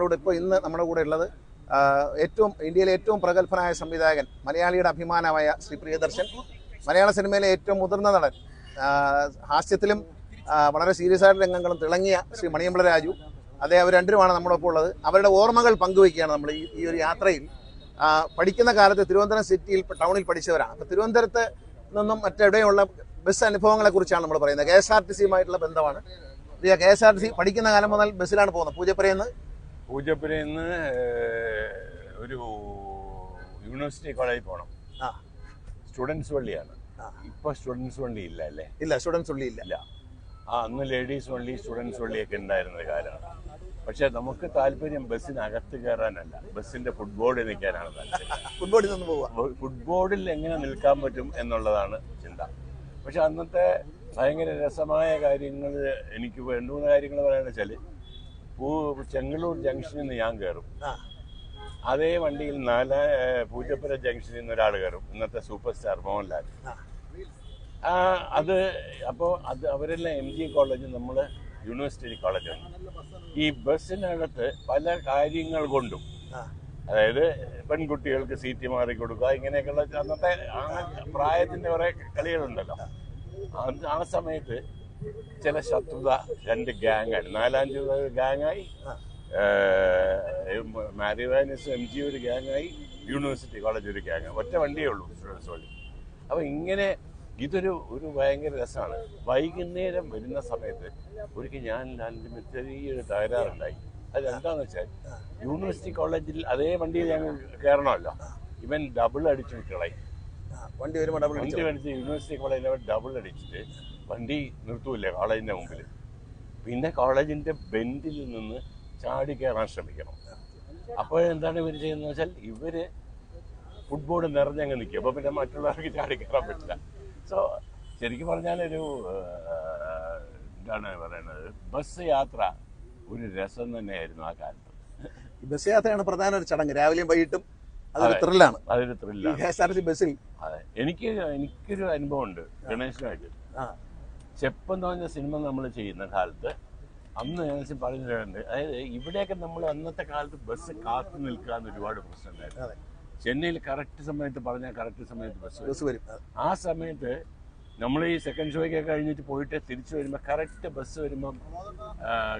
കൂടെ ഇന്ന് നമ്മുടെ കൂടെ ഉള്ളത് ഇന്ത്യയിലെ ഏറ്റവും പ്രഗത്ഭനായ സംവിധായകൻ, മലയാളിയുടെ അഭിമാനമായ ശ്രീ പ്രിയദർശൻ, മലയാള സിനിമയിലെ ഏറ്റവും മുതിർന്ന നടൻ, ഹാസ്യത്തിലും വളരെ സീരിയസ് ആയിട്ട് രംഗങ്ങളും തിളങ്ങിയ ശ്രീ മണിയമ്പിള്ള രാജു. അവർ രണ്ടുമാണ് നമ്മളൊപ്പം ഉള്ളത്. അവരുടെ ഓർമ്മകൾ പങ്കുവയ്ക്കുകയാണ് നമ്മൾ ഈ ഒരു യാത്രയിൽ. പഠിക്കുന്ന കാലത്ത് തിരുവനന്തപുരം സിറ്റിയിൽ ടൗണിൽ പഠിച്ചവരാണ്. അപ്പോൾ തിരുവനന്തപുരത്ത് നിന്നും മറ്റെവിടെയുള്ള ബസ് അനുഭവങ്ങളെ കുറിച്ചാണ് നമ്മൾ പറയുന്നത്. KSRTCയുമായിട്ടുള്ള ബന്ധമാണ്. KSRTC പഠിക്കുന്ന കാലം മുതൽ ബസ്സിലാണ് പോകുന്നത്. പൂജപ്പുരയിൽ നിന്ന് ഒരു യൂണിവേഴ്സിറ്റി കോളേജിൽ പോകണം. സ്റ്റുഡൻസ് വണ്ടിയാണ്. ഇപ്പൊ സ്റ്റുഡൻസ് വണ്ടി ഇല്ല അല്ലേ? ഇല്ല, സ്റ്റുഡൻസ് വണ്ടി ഇല്ല. അന്ന് ലേഡീസ് വണ്ടി, സ്റ്റുഡൻസ് വണ്ടിയൊക്കെ ഉണ്ടായിരുന്ന കാലമാണ്. പക്ഷെ നമുക്ക് താല്പര്യം ബസ്സിനകത്ത് കയറാനല്ല, ബസ്സിന്റെ ഫുട്ബോർഡിൽ നിൽക്കാനാണ് താല്പര്യം. ഫുട്ബോർഡിൽ എങ്ങനെ നിൽക്കാൻ പറ്റും എന്നുള്ളതാണ് ചിന്ത. പക്ഷെ അന്നത്തെ ഭയങ്കര രസമായ കാര്യങ്ങൾ, എനിക്ക് 2-3 കാര്യങ്ങൾ പറയാന്ന് വെച്ചാല്, ചെങ്ങന്നൂർ ജംഗ്ഷനിൽ നിന്ന് ഞാൻ കയറും. അതേ വണ്ടിയിൽ പൂജപ്പുര ജംഗ്ഷനിൽ നിന്ന് ഒരാൾ കയറും, ഇന്നത്തെ സൂപ്പർ സ്റ്റാർ മോഹൻലാൽ. അവരെല്ലാം MG കോളേജ്, നമ്മൾ യൂണിവേഴ്സിറ്റി കോളേജാണ്. ഈ ബസ്സിനകത്ത് പല കാര്യങ്ങൾ കൊണ്ടും, അതായത് പെൺകുട്ടികൾക്ക് സീറ്റ് മാറി കൊടുക്കുക, ഇങ്ങനെയൊക്കെയുള്ള അന്നത്തെ പ്രായത്തിന്റെ കുറെ കളികളുണ്ടല്ലോ. ആ സമയത്ത് ചില ശത്രുത, 2 ഗ്യാങ്ങായി, 4-5 ഗ്യാങ്ങായി. മാരിവാനിസ് MG ഒരു ഗ്യാങ്ങായി, യൂണിവേഴ്സിറ്റി കോളേജ് ഒരു ഗ്യാങ്ങായി. ഒറ്റ വണ്ടിയേ ഉള്ളൂ, സ്റ്റുഡൻസ് വണ്ടി. അപ്പൊ ഇങ്ങനെ ഇതൊരു ഭയങ്കര രസമാണ്. വൈകുന്നേരം വരുന്ന സമയത്ത് ഒരിക്കൽ ഞാൻ ചെറിയൊരു തകരാറുണ്ടായി. അത് എന്താന്ന് വെച്ചാൽ, യൂണിവേഴ്സിറ്റി കോളേജിൽ അതേ വണ്ടിയിൽ ഞങ്ങൾ കയറണമല്ലോ, ഇവൻ ഡബിൾ അടിച്ചു കളയും. വണ്ടി അടിച്ച് യൂണിവേഴ്സിറ്റി കോളേജിൽ അവൻ ഡബിൾ അടിച്ചിട്ട് വണ്ടി നിർത്തൂല്ലേ കോളേജിന്റെ മുമ്പിൽ. പിന്നെ കോളേജിന്റെ ബെഞ്ചിൽ നിന്ന് ചാടി കയറാൻ ശ്രമിക്കണം. അപ്പോഴെന്താണ് ഇവർ ചെയ്യുന്നത് വെച്ചാൽ, ഇവര് ഫുട്ബോൾ നിറഞ്ഞങ്ങ് നിൽക്കും. അപ്പൊ പിന്നെ മറ്റുള്ളവർക്ക് ചാടി കയറാൻ പറ്റില്ല. സോ ശരിക്കും പറഞ്ഞാൽ എന്താണ് പറയുന്നത്, ബസ് യാത്ര ഒരു രസം തന്നെയായിരുന്നു ആ കാലത്ത്. ബസ് യാത്രയാണ് പ്രധാന ഒരു ചടങ്ങ്, രാവിലെയും വൈകിട്ടും. അതൊരു ത്രില്ലാണ്. KSRTC ബസ്സിൽ. അതെ, എനിക്കൊരു അനുഭവം ഉണ്ട് ഗണേശനായിട്ട്. ചെപ്പ് എന്ന് പറഞ്ഞ സിനിമ നമ്മൾ ചെയ്യുന്ന കാലത്ത് അന്ന് ഞാൻ പറഞ്ഞിട്ടുണ്ട്, അതായത് ഇവിടെയൊക്കെ നമ്മൾ അന്നത്തെ കാലത്ത് ബസ് കാത്തു നിൽക്കാന്ന് ഒരുപാട് പ്രശ്നം ഉണ്ടായിരുന്നു. ചെന്നൈയിൽ കറക്റ്റ് സമയത്ത് പറഞ്ഞാൽ കറക്റ്റ് സമയത്ത് ബസ് വരും. ആ സമയത്ത് നമ്മൾ ഈ സെക്കൻഡ് ഷോയ്ക്ക് കഴിഞ്ഞിട്ട് പോയിട്ട് തിരിച്ചു വരുമ്പോൾ കറക്റ്റ് ബസ് വരുമ്പം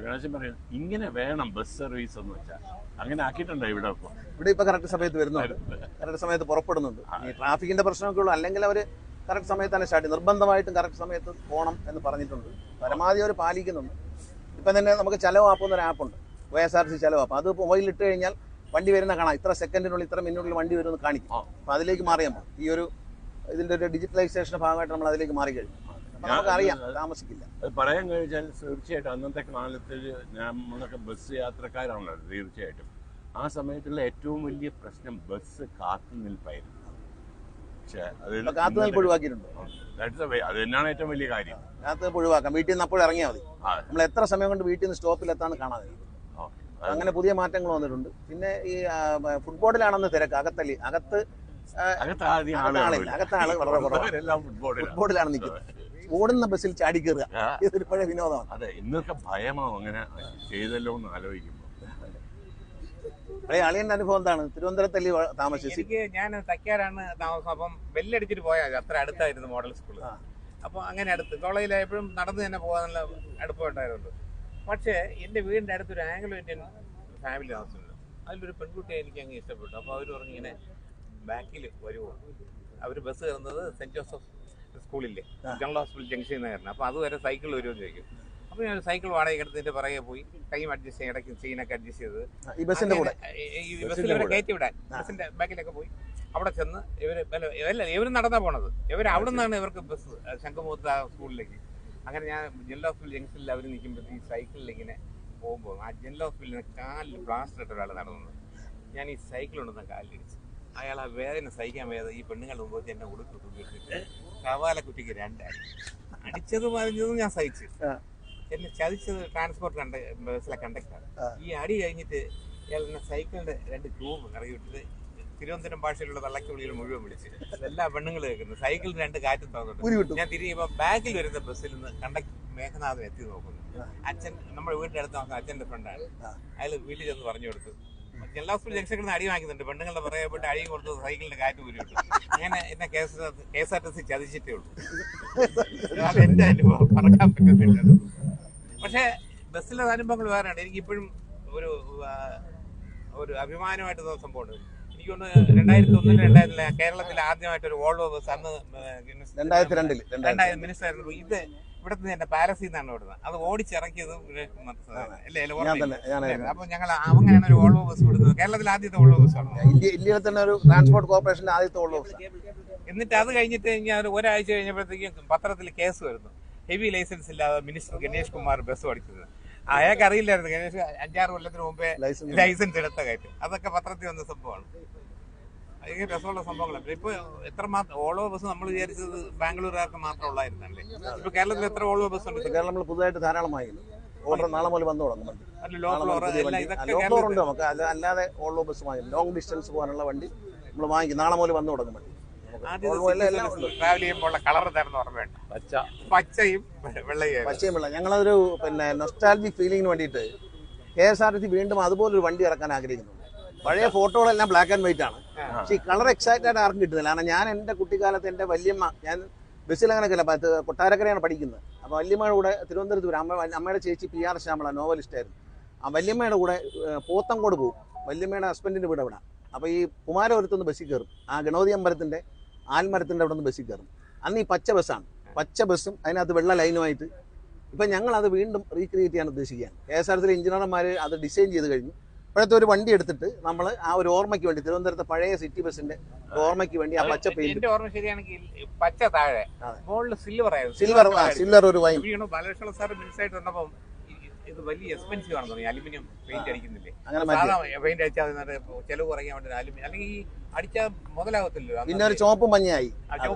ഗണേശൻ പറയും, ഇങ്ങനെ വേണം ബസ് സർവീസ് എന്ന് വെച്ചാൽ. അങ്ങനെ ആക്കിയിട്ടുണ്ടോ ഇവിടെ? ഇവിടെ ഇപ്പൊ കറക്റ്റ് സമയത്ത് വരുന്നുണ്ട്, കറക്റ്റ് സമയത്ത് പുറപ്പെടുന്നുണ്ട്. ഈ ട്രാഫിക്കിന്റെ പ്രശ്നമൊക്കെ ഉള്ളൂ. അല്ലെങ്കിൽ അവർ കറക്റ്റ് സമയത്താണ് സ്റ്റാർട്ട്, നിർബന്ധമായിട്ടും കറക്റ്റ് സമയത്ത് പോകണം എന്ന് പറഞ്ഞിട്ടുണ്ട്. പരമാവധി അവർ പാലിക്കുന്നുണ്ട്. ഇപ്പം തന്നെ നമുക്ക് ചെലവ് ആപ്പ് എന്നൊരു ആപ്പുണ്ട്, KSRTC ചെലവ് ആപ്പ്. അത് മൊബൈലിൽ ഇട്ട് കഴിഞ്ഞാൽ വണ്ടി വരുന്ന കാണാം, ഇത്ര സെക്കൻഡിനുള്ളിൽ ഇത്ര മിനിറ്റിനുള്ളിൽ വണ്ടി വരുമെന്ന് കാണിക്കും. അപ്പം അതിലേക്ക് മാറിയാൽ മതി. ഇതിന്റെ ഒരു ഡിജിറ്റലൈസേഷന്റെ ഭാഗമായിട്ട് നമ്മൾ അതിലേക്ക് മാറി കഴിഞ്ഞു. നമുക്കറിയാം, താമസിക്കില്ല. അത് പറയാൻ കഴിഞ്ഞാൽ തീർച്ചയായിട്ടും അന്നത്തെ കാലത്ത് നമ്മളൊക്കെ ബസ് യാത്രക്കാരാണല്ലോ തീർച്ചയായിട്ടും. ആ സമയത്തുള്ള ഏറ്റവും വലിയ പ്രശ്നം ബസ് കാത്തുനിൽപ്പായിരുന്നു. പക്ഷെ കാത്തുനിൽപ്പ് ഒഴിവാക്കിയിട്ടുണ്ട്. അത് തന്നെയാണ് ഏറ്റവും വലിയ കാര്യം. കാത്തുനിൽപ്പ് ഒഴിവാക്കാം. വീട്ടിൽ നിന്ന് അപ്പോഴും ഇറങ്ങിയാൽ മതി. നമ്മൾ എത്ര സമയം കൊണ്ട് വീട്ടിൽ നിന്ന് സ്റ്റോപ്പിലെത്താന്ന് കാണാതെ. അങ്ങനെ പുതിയ മാറ്റങ്ങൾ വന്നിട്ടുണ്ട്. പിന്നെ ഈ ഫുട്ബോളിലാണെന്ന് തിരക്ക്, അകത്ത് ആളില്ല. അകത്താള് വളരെ കുറവാണ്. ഫുട്ബോളിലാണ് നിൽക്കുന്നത്. ഓടുന്ന ബസ്സിൽ ചാടി കയറുക, ഇതൊരു പഴയ വിനോദമാണ്. അതെ, ഇന്നൊക്കെ ഭയമാവും അങ്ങനെ ചെയ്തല്ലോ എന്ന് ആലോചിക്കുമ്പോൾ. അളിയന്റെ അനുഭവം എന്താണ്? തിരുവനന്തപുരത്തല്ലേ താമസിച്ചു? ഞാൻ തയ്ക്കാറാണ് താമസം. അപ്പം ബെല്ലടിച്ചിട്ട് പോയാൽ അത്ര അടുത്തായിരുന്നു മോഡൽ സ്കൂള്. അപ്പോൾ അങ്ങനെ അടുത്ത് കോളേജിലായപ്പോഴും നടന്ന് തന്നെ പോകാനുള്ള അടുപ്പമുണ്ടായിരുന്നു. പക്ഷേ എൻ്റെ വീടിൻ്റെ അടുത്തൊരു ആംഗ്ലോ ഇന്ത്യൻ ഫാമിലി താമസമുണ്ട്. അതിലൊരു പെൺകുട്ടിയെ എനിക്ക് അങ്ങ് ഇഷ്ടപ്പെട്ടു. അപ്പോൾ അവർ പറഞ്ഞു, ഇങ്ങനെ ബാക്കിൽ വരുമോ? അവർ ബസ് കയറുന്നത് സെൻറ്റ് ജോസഫ് സ്കൂളില്ലേ, ജനറൽ ഹോസ്പിറ്റൽ ജംഗ്ഷനിൽ നിന്ന് കയറണം. അപ്പോൾ അതുവരെ സൈക്കിൾ വരുമോ എന്ന് ചോദിക്കും. അപ്പോൾ ഞാൻ സൈക്കിൾ വാടക എടുത്തതിൻ്റെ പുറകെ പോയി ടൈം അഡ്ജസ്റ്റ് ചെയ്ത്, ഇടയ്ക്ക് ചെയിനൊക്കെ അഡ്ജസ്റ്റ് ചെയ്ത് ഈ ബസ്സിൽ ഇവരെ കയറ്റി വിടാൻ ബസ്സിൻ്റെ ബാക്കിലൊക്കെ പോയി. അവിടെ ചെന്ന് ഇവർ നടന്നാ പോണത്. അവിടെ നിന്നാണ് ഇവർക്ക് ബസ് ശംഖുമുഖത്ത് സ്കൂളിലേക്ക്. അങ്ങനെ ഞാൻ ജനറൽ ഹോസ്പിറ്റൽ ജംഗ്ഷനിൽ അവർ നിൽക്കുമ്പോൾ ഈ സൈക്കിളിൽ ഇങ്ങനെ പോകുമ്പോൾ ആ ജനറൽ ഹോസ്പിറ്റലിൽ കാലിൽ പ്ലാസ്റ്റർ ഇട്ട ഒരാൾ നടന്നത്. ഞാൻ ഈ സൈക്കിൾ കൊണ്ടുവന്ന കാലിലിടിച്ചു. അയാൾ ആ വേദന സഹിക്കാൻ വേദന ഈ പെണ്ണുങ്ങളുടെ മുമ്പ് എന്നെ ഉടുത്തു തൂക്കിയിട്ട് കവാല കുറ്റിക്ക് 2 അടി അടിച്ചത് പറഞ്ഞതും ഞാൻ സഹിച്ചു. എന്നെ ചതിച്ചത് ബസ്സിലെ കണ്ടക്ടറാണ്. ഈ അടി കഴിഞ്ഞിട്ട് ഇയാൾ എന്നെ സൈക്കിളിന്റെ 2 ട്യൂബ് ഇറങ്ങി വിട്ടിട്ട് തിരുവനന്തപുരം ഭാഷയിലുള്ള തള്ളക്കി വിളികൾ മുഴുവൻ വിളിച്ച് എല്ലാ പെണ്ണുങ്ങളും കേൾക്കുന്നു. സൈക്കിളിന് 2 കാറ്റും തോന്നുന്നുണ്ട്. ഞാൻ തിരിയുമ്പോൾ ബാക്കിൽ വരുന്ന ബസ്സിൽ നിന്ന് കണ്ടക്ടർ മേഘനാഥൻ എത്തി നോക്കുന്നു. അച്ഛൻ നമ്മുടെ വീടിന്റെ അടുത്ത് നോക്കുന്ന അച്ഛന്റെ ഫ്രണ്ടാണ്. അയാൾ വീട്ടിൽ ചെന്ന് പറഞ്ഞു കൊടുത്തു. എല്ലാ സ്കൂൾ ജംഗ്ഷനിൽ നിന്ന് അടി വാങ്ങിക്കുന്നുണ്ട്. പെണ്ണുങ്ങളുടെ പുറകെ പോയിട്ട് അടി കൊടുത്ത് സൈക്കിളിന്റെ കാറ്റ് ഊരി വിട്ടു. അങ്ങനെ എന്നെ KSRTC ചതിച്ചിട്ടേ ഉള്ളൂ. അത് എന്റെ അനുഭവം, മറക്കാൻ പറ്റുന്നില്ല. പക്ഷേ ബസ്സിലെ അനുഭവങ്ങൾ വേറെയാണ്. എനിക്കിപ്പോഴും ഒരു അഭിമാനമായിട്ട് തോന്നുന്ന സംഭവമുണ്ട്. എനിക്ക് തോന്നുന്നു 2001-2002 കേരളത്തിൽ ആദ്യമായിട്ട് ഒരു വോൾവോ ബസ്, അന്ന് 2002 മിനിസ്റ്റർ ആയിരുന്നു. ഇത് ഇവിടെ നിന്ന് എന്റെ പാലസിൽ നിന്നാണ് ഇവിടുന്ന്. അത് ഓടിച്ചിറക്കിയത് അപ്പൊ ഞങ്ങൾ അങ്ങനെയാണ് ഒരു വോൾവോ ബസ് കൊടുത്തത്. കേരളത്തിൽ ആദ്യത്തെ വോൾവോ ബസ്സാണ്. ഇന്ത്യയിൽ തന്നെ ഒരു ട്രാൻസ്പോർട്ട് കോർപ്പറേഷന്റെ ആദ്യത്തെ വോൾവോ ബസ്. എന്നിട്ട് അത് കഴിഞ്ഞിട്ട് ഞാൻ ഒരാഴ്ച കഴിഞ്ഞപ്പോഴത്തേക്കും പത്രത്തിൽ കേസ് വരുന്നു. ഹെവി ലൈസൻസ് ഇല്ലാതെ മിനിസ്റ്റർ ഗണേഷ് കുമാർ ബസ് ഓടിച്ചത്. അയാൾക്ക് അറിയില്ലായിരുന്നു. ഗണേഷ് 5-6 കൊല്ലത്തിന് മുമ്പേ ലൈസൻസ് എടുത്ത കാര്യം. അതൊക്കെ പത്രത്തിൽ വന്ന സംഭവമാണ്. ഭയങ്കര രസമുള്ള സംഭവങ്ങളാണ്. ഇപ്പൊ എത്രമാത്രം വോൾവോ ബസ് നമ്മൾ വിചാരിച്ചത് ബാംഗ്ലൂരുകാർക്ക് മാത്രം ഉള്ളായിരുന്നല്ലേ. ഇപ്പൊ കേരളത്തിൽ എത്ര വോൾവോ ബസ് ഉണ്ട്? കേരളം നമ്മൾ പുതുതായിട്ട് ധാരാളമായി ഓർഡർ നാളെ മുതൽ വന്നു തുടങ്ങുന്നുണ്ട്. ലോ ഫ്ലോർ ഉണ്ട് നമുക്ക്. അല്ലാതെ വോൾവോ ബസ് വാങ്ങി ലോങ് ഡിസ്റ്റൻസ് പോകാനുള്ള വണ്ടി നമ്മൾ വാങ്ങിക്കും. നാളെ മുതൽ വന്നു തുടങ്ങുന്നുണ്ട്. ട്രാവൽ ചെയ്യുമ്പോൾ കളർ തരുന്ന ഓർമ്മയുണ്ട്. പച്ചയും വെള്ള. ഞങ്ങളതൊരു നൊസ്റ്റാൾജിക് ഫീലിങ്ങിന് വേണ്ടിയിട്ട് KSRTC വീണ്ടും അതുപോലൊരു വണ്ടി ഇറക്കാൻ ആഗ്രഹിക്കുന്നു. പഴയ ഫോട്ടോകളെല്ലാം ബ്ലാക്ക് ആൻഡ് വൈറ്റ് ആണ്. പക്ഷേ ഈ കളർ എക്സൈറ്റ് ആയിട്ട് ആർക്കും കിട്ടുന്നില്ല. കാരണം ഞാൻ എൻ്റെ കുട്ടിക്കാലത്ത് എൻ്റെ വല്യമ്മ, ഞാൻ ബസ്സിൽ അങ്ങനെയൊക്കെയല്ല, കൊട്ടാരക്കരയാണ് പഠിക്കുന്നത്. അപ്പോൾ വല്യമ്മയുടെ കൂടെ തിരുവനന്തപുരത്ത് വരും. അമ്മയുടെ ചേച്ചി PR ശ്യാമള നോവലിസ്റ്റായിരുന്നു. ആ വല്യമ്മയുടെ കൂടെ പോത്തങ്കോട് പോകും. വല്യമ്മയുടെ ഹസ്ബൻഡിൻ്റെ വീട് അവിടെ. അപ്പോൾ ഈ കുമാരപുരത്തുനിന്ന് ബസ്സിൽ കയറും. ആ ഗണപതി അമ്പലത്തിൻ്റെ ആൽമരത്തിൻ്റെ അവിടെ നിന്ന് ബസ്സിൽ കയറും. അന്ന് ഈ പച്ച ബസ്സാണ്. പച്ച ബസ്സും അതിനകത്ത് വെള്ള ലൈനുമായിട്ട്. ഇപ്പം ഞങ്ങളത് വീണ്ടും റീക്രിയേറ്റ് ചെയ്യാൻ ഉദ്ദേശിക്കുകയാണ്. KSRTC എഞ്ചിനീയർമാർ അത് ഡിസൈൻ ചെയ്ത് കഴിഞ്ഞു. ഇപ്പോഴത്തെ ഒരു വണ്ടി എടുത്തിട്ട് നമ്മൾ ആ ഒരു ഓർമ്മയ്ക്ക് വേണ്ടി, തിരുവനന്തപുരത്തെ പഴയ സിറ്റി ബസ്സിന്റെ ഓർമ്മയ്ക്ക് വേണ്ടി ആ പച്ച പെയിന്റ്, ഓർമ്മ ശരിയാണെങ്കിൽ പച്ച താഴെ മുകളിൽ സിൽവർ ആയിരുന്നു. സിൽവർ ഒരു വൈൻ. ബാലകൃഷ്ണ സാർ മിനിസ്റ്റായിട്ട് വന്നപ്പോൾ ഇത് വലിയ എക്സ്പെൻസീവ് ആണെന്ന് തോന്നി. അലുമിനിയം പെയിന്റ് അടിക്കുന്നില്ലേ, അങ്ങനെ പെയിന്റ് അടിച്ചാൽ ചെലവ് കുറയ്ക്കാൻ വേണ്ടി അലുമിനിയം, അല്ലെങ്കിൽ ഈ അടിച്ചാൽ മുതലാകത്തില്ലല്ലോ. പിന്നെ ഒരു ചുവപ്പ് മഞ്ഞയായി,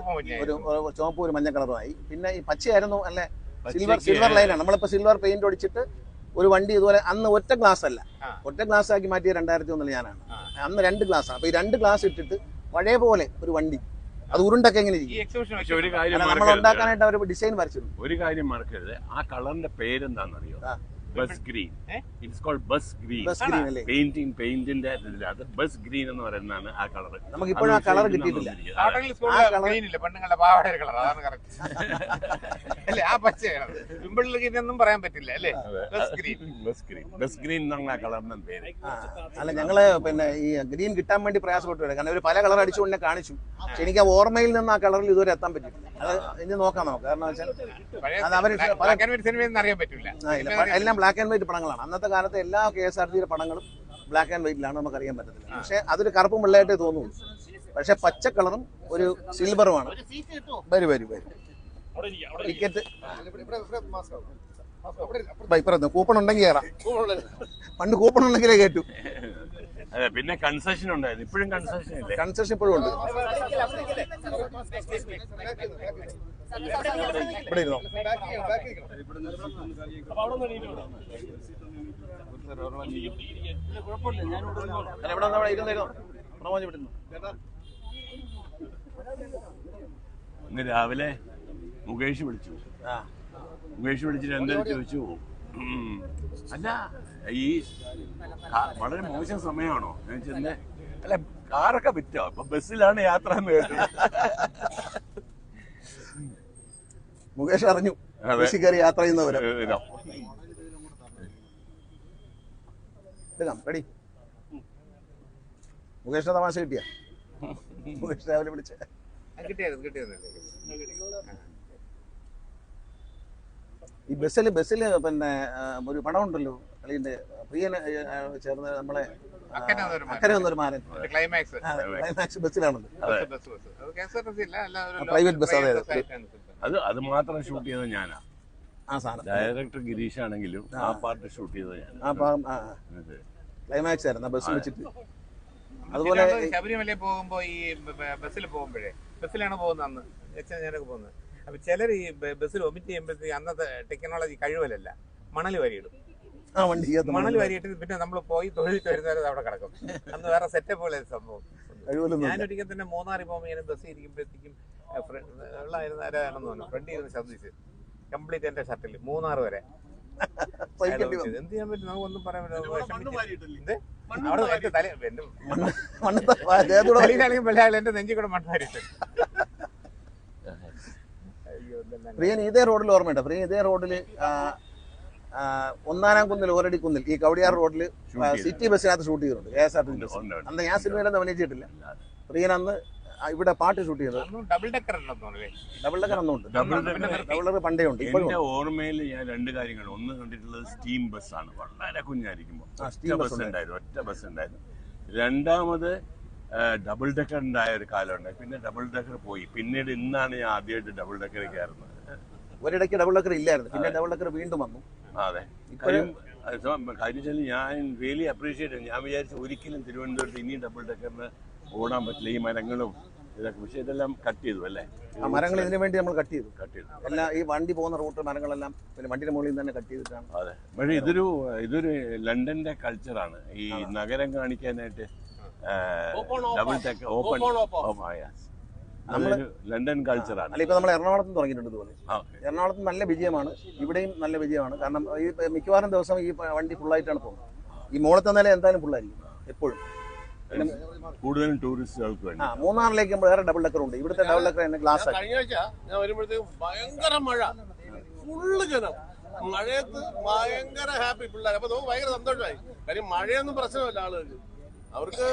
ഒരു ചുവപ്പ് ഒരു മഞ്ഞ കളറുമായി. പിന്നെ ഈ പച്ചയായിരുന്നു അല്ലെ, സിൽവർ ലൈനാണ്. നമ്മളിപ്പോ സിൽവർ പെയിന്റ് അടിച്ചിട്ട് ഒരു വണ്ടി ഇതുപോലെ, അന്ന് ഒറ്റ ഗ്ലാസ് അല്ല, ഒറ്റ ഗ്ലാസ് ആക്കി മാറ്റിയ 2001 ഞാനാണ്. അന്ന് 2 ഗ്ലാസ്. അപ്പൊ ഈ 2 ഗ്ലാസ് ഇട്ടിട്ട് പഴയ പോലെ ഒരു വണ്ടി, അത് ഉരുണ്ടൊക്കെ എങ്ങനെ നമ്മൾ ഉണ്ടാക്കാനായിട്ട് അവർ ഡിസൈൻ വരച്ചിരുന്നു. ഒരു കാര്യം മറക്കരുത്, ആ കളറിന്റെ പേരെന്താണെന്നറിയോ? Bus green. It's called bus green. പെയിന്റിന്റെ അത് ബസ് ഗ്രീൻ എന്ന് പറയുന്നതാണ് ആ കളർ. നമുക്ക് ഇപ്പോഴും ആ കളർ കിട്ടിയിട്ടില്ല. പെണ്ണുങ്ങളുടെ പാവാട കളർ, അതാണ് കറക്റ്റ് അല്ലേ? ആ പച്ചയാണ് ഇതൊന്നും പറയാൻ പറ്റില്ല അല്ലേ? ബസ് ഗ്രീൻ എന്നാണ് ആ കളറിന്റെ പേര്. അല്ല, ഞങ്ങള് ഈ ഗ്രീൻ കിട്ടാൻ വേണ്ടി പ്രയാസപ്പെട്ടു വരാം. കാരണം ഒരു പല കളർ അടിച്ചുകൊണ്ട് കാണിച്ചു. പക്ഷെ എനിക്ക് ആ ഓർമ്മയിൽ നിന്ന് ആ കളറിൽ ഇതുവരെ എത്താൻ പറ്റില്ല. അത് ഇനി നോക്കാം നമുക്ക്. കാരണം വെച്ചാൽ അറിയാൻ പറ്റില്ല. എല്ലാം ബ്ലാക്ക് ആൻഡ് വൈറ്റ് പടങ്ങളാണ്. അന്നത്തെ കാലത്തെ എല്ലാ KSRTC പടങ്ങളും ബ്ലാക്ക് ആൻഡ് വൈറ്റിലാണ്, നമുക്ക് അറിയാൻ പറ്റത്തില്ല. പക്ഷെ അതൊരു കറുപ്പും വെള്ളയായിട്ടേ തോന്നുള്ളൂ. പക്ഷെ പച്ച കളറും ഒരു സിൽവറുമാണ്. വരും ടിക്കറ്റ് ഇപ്പറ കൂപ്പൺ ഉണ്ടെങ്കിൽ കയറാം. പണ്ട് കൂപ്പൺ ഉണ്ടെങ്കിലേ കേട്ടു. അതെ, പിന്നെ കൺസെഷൻ ഉണ്ടായിരുന്നു. ഇപ്പോഴും കൺസെഷൻ ഇല്ലേ? കൺസെഷൻ ഇപ്പോഴും ഉണ്ട്. ഇവിടെ ഇരുന്നോ? ഇന്ന് രാവിലെ മുകേഷ് വിളിച്ചു. മുകേഷ് വിളിച്ചിട്ട് എന്തായാലും ചോദിച്ചു, അല്ല ഈ വളരെ മോശം സമയമാണോ? ഞാൻ ചെന്ന് അല്ല കാറൊക്കെ വിറ്റോ? അപ്പൊ ബസ്സിലാണ് യാത്ര എന്ന് കേട്ടു. മുകേഷ് അറിഞ്ഞു കയറി യാത്ര ചെയ്യുന്നവരെ. റെഡി? മുകേഷിന്റെ തമാശ കിട്ടിയ? മുകേഷ് രാവിലെ വിളിച്ച ഈ ബസ്സില് ഒരു പടം ഉണ്ടല്ലോ, കളിന്റെ പ്രിയന് ചേർന്ന് നമ്മളെ അക്കരെ വന്നൊരു മാരൻ, ക്ലൈമാക്സ് ബസ്സിലാണല്ലോ. Private bus. അത് മാത്രം ഷൂട്ട് ചെയ്തത് ഞാനാ. ഡയറക്ടർ ഗിരീഷ് ആണെങ്കിലും ആ പാർട്ട് ഷൂട്ട് ചെയ്തത് ഞാൻ. ക്ലൈമാക്സ് ആയിരുന്നു ബസ് വെച്ചിട്ട്. അതുപോലെ ശബരിമല പോകുമ്പോ ഈ ബസ്സിൽ പോകുമ്പോഴേ, ബസ്സിലാണ് പോകുന്നത് അന്ന് ഞാനൊക്കെ പോകുന്നത്. അപ്പൊ ചിലർ ഈ ബസ്സിൽ ഒമിറ്റ് ചെയ്യുമ്പോഴത്തേക്ക് അന്നത്തെ ടെക്നോളജി കഴിവലല്ല, മണൽ വരിയിടും. ആ വണ്ടിക്കകത്ത് മണൽ വാരിയിട്ട് പിന്നെ നമ്മൾ പോയി തൊഴിലിട്ട് വരുന്നവരെ അവിടെ കിടക്കും. അന്ന് വേറെ സെറ്റപ്പ് പോലെ സംഭവം. ഞാനൊരിക്കൽ തന്നെ മൂന്നാറിൽ പോകുമ്പോൾ ഞാൻ ബസ് ഇരിക്കുമ്പോഴത്തേക്കും വെള്ളമായിരുന്ന ആരാണെന്ന് തോന്നുന്നു ഫ്രണ്ട് ചെയ്ത് ശ്രദ്ധിച്ച് കംപ്ലീറ്റ് എന്റെ ഷർട്ടിൽ മൂന്നാർ വരെ. എന്ത് ചെയ്യാൻ പറ്റും, നമുക്കൊന്നും പറയാൻ പറ്റില്ല. അവിടെ എന്റെ തലയിലാണെങ്കിൽ വെള്ളയാൾ എന്റെ നെഞ്ചി കൂടെ മണ്ണ് വാരിയിട്ട്. പ്രിയൻ ഇതേ റോഡിൽ ഓർമ്മയുണ്ട്? പ്രിയൻ ഇതേ റോഡിൽ ഒന്നാനാം കുന്നിൽ ഓരടി കുന്നിൽ ഈ കവടിയാർ റോഡിൽ സിറ്റി ബസ്സിനകത്ത് ഷൂട്ട് ചെയ്തിട്ടുണ്ട് KSRTC ബസ്. അന്ന് ഞാൻ സിനിമയിലൊന്നും അഭിനയിച്ചിട്ടില്ല. പ്രിയൻ അന്ന് ഇവിടെ പാട്ട് ഷൂട്ട് ചെയ്തത്. ഡബിൾ ഡെക്കർ അന്നുണ്ട്. ഡബിൾ ഡെക്കർ പണ്ടേ ഉണ്ട്. എന്റെ ഓർമ്മയിൽ ഞാൻ രണ്ട് കാര്യങ്ങൾ. ഒന്ന് കണ്ടിട്ടുള്ളത് സ്റ്റീം ബസ്സാണ്, വളരെ കുഞ്ഞായിരിക്കുമ്പോൾ ഒറ്റ ബസ് ഉണ്ടായിരുന്നു. രണ്ടാമത് ഡബിൾ ഡെക്കർ ഉണ്ടായ ഒരു കാലമുണ്ടായി. പിന്നെ ഡബിൾ ഡെക്കർ പോയി. പിന്നീട് ഇന്നാണ് ഞാൻ ആദ്യമായിട്ട് ഡബിൾ ഡെക്കർ കയറുന്നത്. ഒരിടയ്ക്ക് ഡബിൾ ഡെക്കർ ഇല്ലായിരുന്നു, പിന്നെ ഡബിൾ ഡെക്കർ വീണ്ടും വന്നു. അതെ, കാര്യം ഞാൻ റിയലി അപ്രീഷിയേറ്റ് ചെയ്യും. ഞാൻ വിചാരിച്ചു ഒരിക്കലും തിരുവനന്തപുരത്ത് ഇനി ഡബിൾ ഡെക്കറിന് ഓടാൻ പറ്റില്ല, ഈ മരങ്ങളും ഇതൊക്കെ. പക്ഷെ ഇതെല്ലാം കട്ട് ചെയ്തു അല്ലേ? ആ മരങ്ങൾ ഇതിനു വേണ്ടി നമ്മൾ കട്ട് ചെയ്തു. എല്ലാം ഈ വണ്ടി പോകുന്ന റൂട്ട് മരങ്ങളെല്ലാം പിന്നെ വണ്ടിയുടെ മുകളിൽ തന്നെ കട്ട് ചെയ്തിട്ടാണ്. അതെ, പക്ഷേ ഇതൊരു ലണ്ടന്റെ കൾച്ചറാണ്, ഈ നഗരം കാണിക്കാനായിട്ട് ഡബിൾ ഡെക്കർ ഓപ്പൺ ലണ്ടൻ കൾച്ചറാണ്. അല്ല, ഇപ്പൊ നമ്മൾ എറണാകുളത്ത് തുടങ്ങിയിട്ടുണ്ട് ഇതുപോലെ. എറണാകുളത്ത് നല്ല വിജയമാണ്, ഇവിടെയും നല്ല വിജയമാണ്. കാരണം ഈ മിക്കവാറും ദിവസം ഈ വണ്ടി ഫുള്ളായിട്ടാണ് പോകുന്നത്. ഈ മോളത്തെ നില എന്തായാലും ഫുള്ളായിരിക്കും എപ്പോഴും. കൂടുതലും ടൂറിസ്റ്റുകൾക്ക് വേണ്ടി. മൂന്നാറിലേക്ക് വേറെ ഡബിൾ ഡെക്കർ ഉണ്ട്. ഇവിടുത്തെ ഡബിൾ ഡെക്കർ തന്നെ ഗ്ലാസ്. കഴിഞ്ഞ ആഴ്ച ഞാൻ വരുമ്പോഴത്തേക്കും ഭയങ്കര മഴ, ഫുള്ള് ജനം. മഴയത്ത് ഭയങ്കര ഹാപ്പി പിള്ളേർ. അപ്പൊ നമുക്ക് ഭയങ്കര സന്തോഷമായി. കാര്യം മഴയൊന്നും പ്രശ്നമല്ല ആളുകൾക്ക്, അവർക്ക്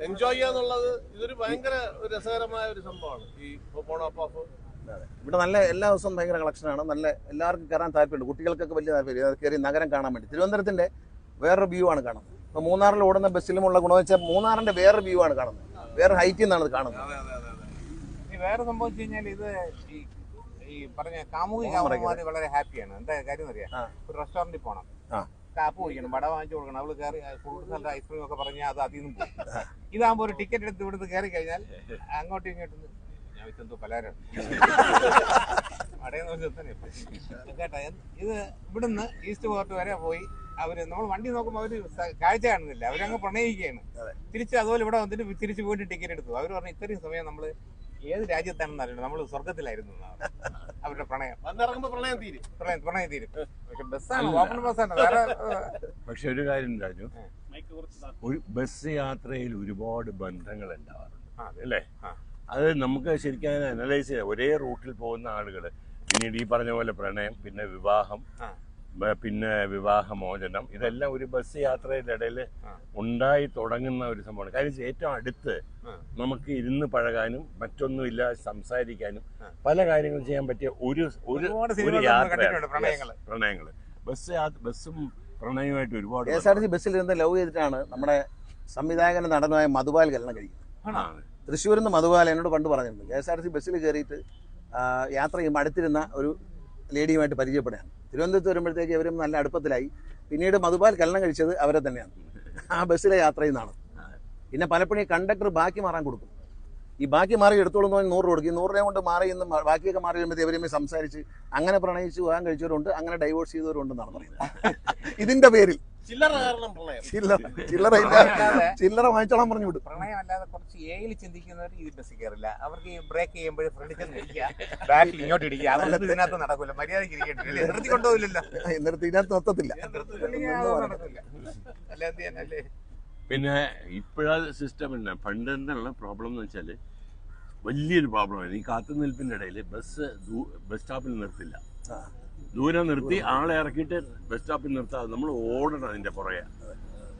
എൻജോയ് ചെയ്യാന്നുള്ളത് ഇതൊരു ഭയങ്കര രസകരമായ ഒരു സംഭവമാണ് ഈ പോണോപ്പാഫ്. ഇവിടെ നല്ല എല്ലാ ദിവസവും ഭയങ്കര കളക്ഷനാണ്. നല്ല എല്ലാവർക്കും കയറാൻ താല്പര്യമുണ്ട്. കുട്ടികൾക്കൊക്കെ വലിയ താല്പര്യം അത് കയറി നഗരം കാണാൻ വേണ്ടി. തിരുവനന്തപുരത്തിന്റെ വേറൊരു വ്യൂ ആണ് കാണുന്നത്. ഇപ്പൊ മൂന്നാറിൽ ഓടുന്ന ബസ്സിലുമുള്ള ഗുണം വെച്ചാൽ മൂന്നാറിന്റെ വേറൊരു വ്യൂ ആണ് കാണുന്നത്. വേറെ ഹൈറ്റിൽ നിന്നാണ് കാണുന്നത്. വേറെ സംഭവിച്ചു കഴിഞ്ഞാൽ ഇത് ഈ പറഞ്ഞ കാമുകി വളരെ ഹാപ്പിയാണ്. എന്താ കാര്യം അറിയാം, ഒരു റെസ്റ്റോറന്റിൽ പോകണം, കാപ്പ് കുടിക്കണം, വട വാങ്ങിച്ചു കൊടുക്കണം, അവള് കയറി കൂടുതൽ ഐസ്ക്രീം ഒക്കെ പറഞ്ഞാൽ അത് അതിൽ നിന്നും പോകും. ഇതാകുമ്പോൾ ഒരു ടിക്കറ്റ് എടുത്ത് ഇവിടുന്ന് കയറി കഴിഞ്ഞാൽ അങ്ങോട്ടും ഇങ്ങോട്ടും ഞാൻ വിത്തെന്തോ പലരും കേട്ടാ. ഇത് ഇവിടുന്ന് ഈസ്റ്റ് പോർട്ട് വരെ പോയി നമ്മൾ വണ്ടി നോക്കുമ്പോൾ അവര് കാഴ്ച കാണുന്നില്ല, അവരങ്ങ് പ്രണയിക്കുകയാണ്. തിരിച്ച് അതുപോലെ ഇവിടെ വന്നിട്ട് തിരിച്ച് പോയിട്ട് ടിക്കറ്റ് എടുത്തു. അവർ പറഞ്ഞു ഇത്രയും സമയം നമ്മള് ഏത് രാജ്യത്താണെന്ന് അറിയണം, നമ്മള് സ്വർഗത്തിലായിരുന്നു അവരുടെ പ്രണയം. പ്രണയം തീരും. പക്ഷെ ബസ്സാണ്, ഓപ്പൺ ബസ്സാണ്. വേറെ പക്ഷെ ഒരു കാര്യം രാജു, ഒരു ബസ് യാത്രയിൽ ഒരുപാട് ബന്ധങ്ങൾ ഉണ്ടാവാറുണ്ട് അല്ലേ? അത് നമുക്ക് ശരിക്കും അനലൈസ് ചെയ്യാം. ഒരേ റൂട്ടിൽ പോകുന്ന ആളുകൾ പിന്നീട് ഈ പറഞ്ഞ പോലെ പ്രണയം, പിന്നെ വിവാഹം, പിന്നെ വിവാഹമോചനം, ഇതെല്ലാം ഒരു ബസ് യാത്രയുടെ ഇടയിൽ ഉണ്ടായി തുടങ്ങുന്ന ഒരു സംഭവമാണ്. കാര്യം ഏറ്റവും അടുത്ത് നമുക്ക് ഇരുന്ന് പഴകാനും മറ്റൊന്നുമില്ല സംസാരിക്കാനും പല കാര്യങ്ങൾ ചെയ്യാൻ പറ്റിയ ഒരു യാത്രയാണ് പ്രണയങ്ങള്. ബസ്സും പ്രണയമായിട്ട് ഒരുപാട്. KSRTC ബസ്സിൽ ഇരുന്ന് ലവ് ചെയ്തിട്ടാണ് നമ്മുടെ സംവിധായകന്റെ നടനുമായ മധുപാൽ കല്യാണം കഴിക്കുന്നത്. തൃശ്ശൂരിൽ നിന്ന് മധുപാൽ എന്നോട് പണ്ട് പറഞ്ഞിട്ടുണ്ട്. KSRTC ബസ്സിൽ കയറിയിട്ട് യാത്ര ചെയ്യുമ്പോൾ അടുത്തിരുന്ന ഒരു ലേഡിയുമായിട്ട് പരിചയപ്പെടുകയാണ്. തിരുവനന്തപുരത്ത് വരുമ്പോഴത്തേക്ക് അവരും നല്ല അടുപ്പത്തിലായി. പിന്നീട് മധുപാൽ കല്യാണം കഴിച്ചത് അവരെ തന്നെയാണ്, ആ ബസ്സിലെ യാത്രയിൽ നിന്നാണ്. പിന്നെ പലപ്പോഴും കണ്ടക്ടർ ബാക്കി മാറാൻ കൊടുക്കും. ഈ ബാക്കി മാറി എടുത്തോളും 100 രൂപ കൊടുക്കും. 100 രൂപ കൊണ്ട് മാറി ഇന്ന് ബാക്കിയൊക്കെ മാറി വരുമ്പോഴത്തേ അവരുമായി സംസാരിച്ച് അങ്ങനെ പ്രണയിച്ച് വിവാഹം കഴിച്ചവരുണ്ട്, അങ്ങനെ ഡൈവോഴ്സ് ചെയ്തവരുണ്ടെന്നാണ് പറയുന്നത്. ഇതിന്റെ പേരിൽ ചില്ലറ വാങ്ങിച്ചോളാൻ പറഞ്ഞു വിടും. പ്രണയം അല്ലാതെ കുറച്ച് ഏയിൽ ചിന്തിക്കുന്നവർ ഈ ബസ്സിൽ കയറില്ല. അവർക്ക് ഈ ബ്രേക്ക് ചെയ്യുമ്പോൾ ഫ്രണ്ടിൽ ഇരിക്കുക, ബാക്കിൽ ഇങ്ങോട്ട് ഇടിക്കുക, അതൊന്നും ഇതിനകത്ത് നടക്കില്ല. മര്യാദയ്ക്ക് ഇരിക്കട്ടില്ല, നിർത്തി കൊണ്ടുപോകില്ലല്ലോ. നിർത്തി ഇതിനകത്ത് നിർത്തത്തില്ല. പിന്നെ ഇപ്പോഴാ സിസ്റ്റം ഇല്ല. പണ്ട് എന്നുള്ള പ്രോബ്ലം എന്ന് വെച്ചാൽ വലിയൊരു പ്രോബ്ലമാണ്. ഈ കാത്തുനിൽപ്പിൻ്റെ ഇടയിൽ ബസ് സ്റ്റോപ്പിൽ നിർത്തില്ല. ദൂരെ നിർത്തി ആളെ ഇറക്കിയിട്ട് ബസ് സ്റ്റോപ്പിൽ നിർത്താതെ നമ്മൾ ഓടണം അതിൻ്റെ പുറകെ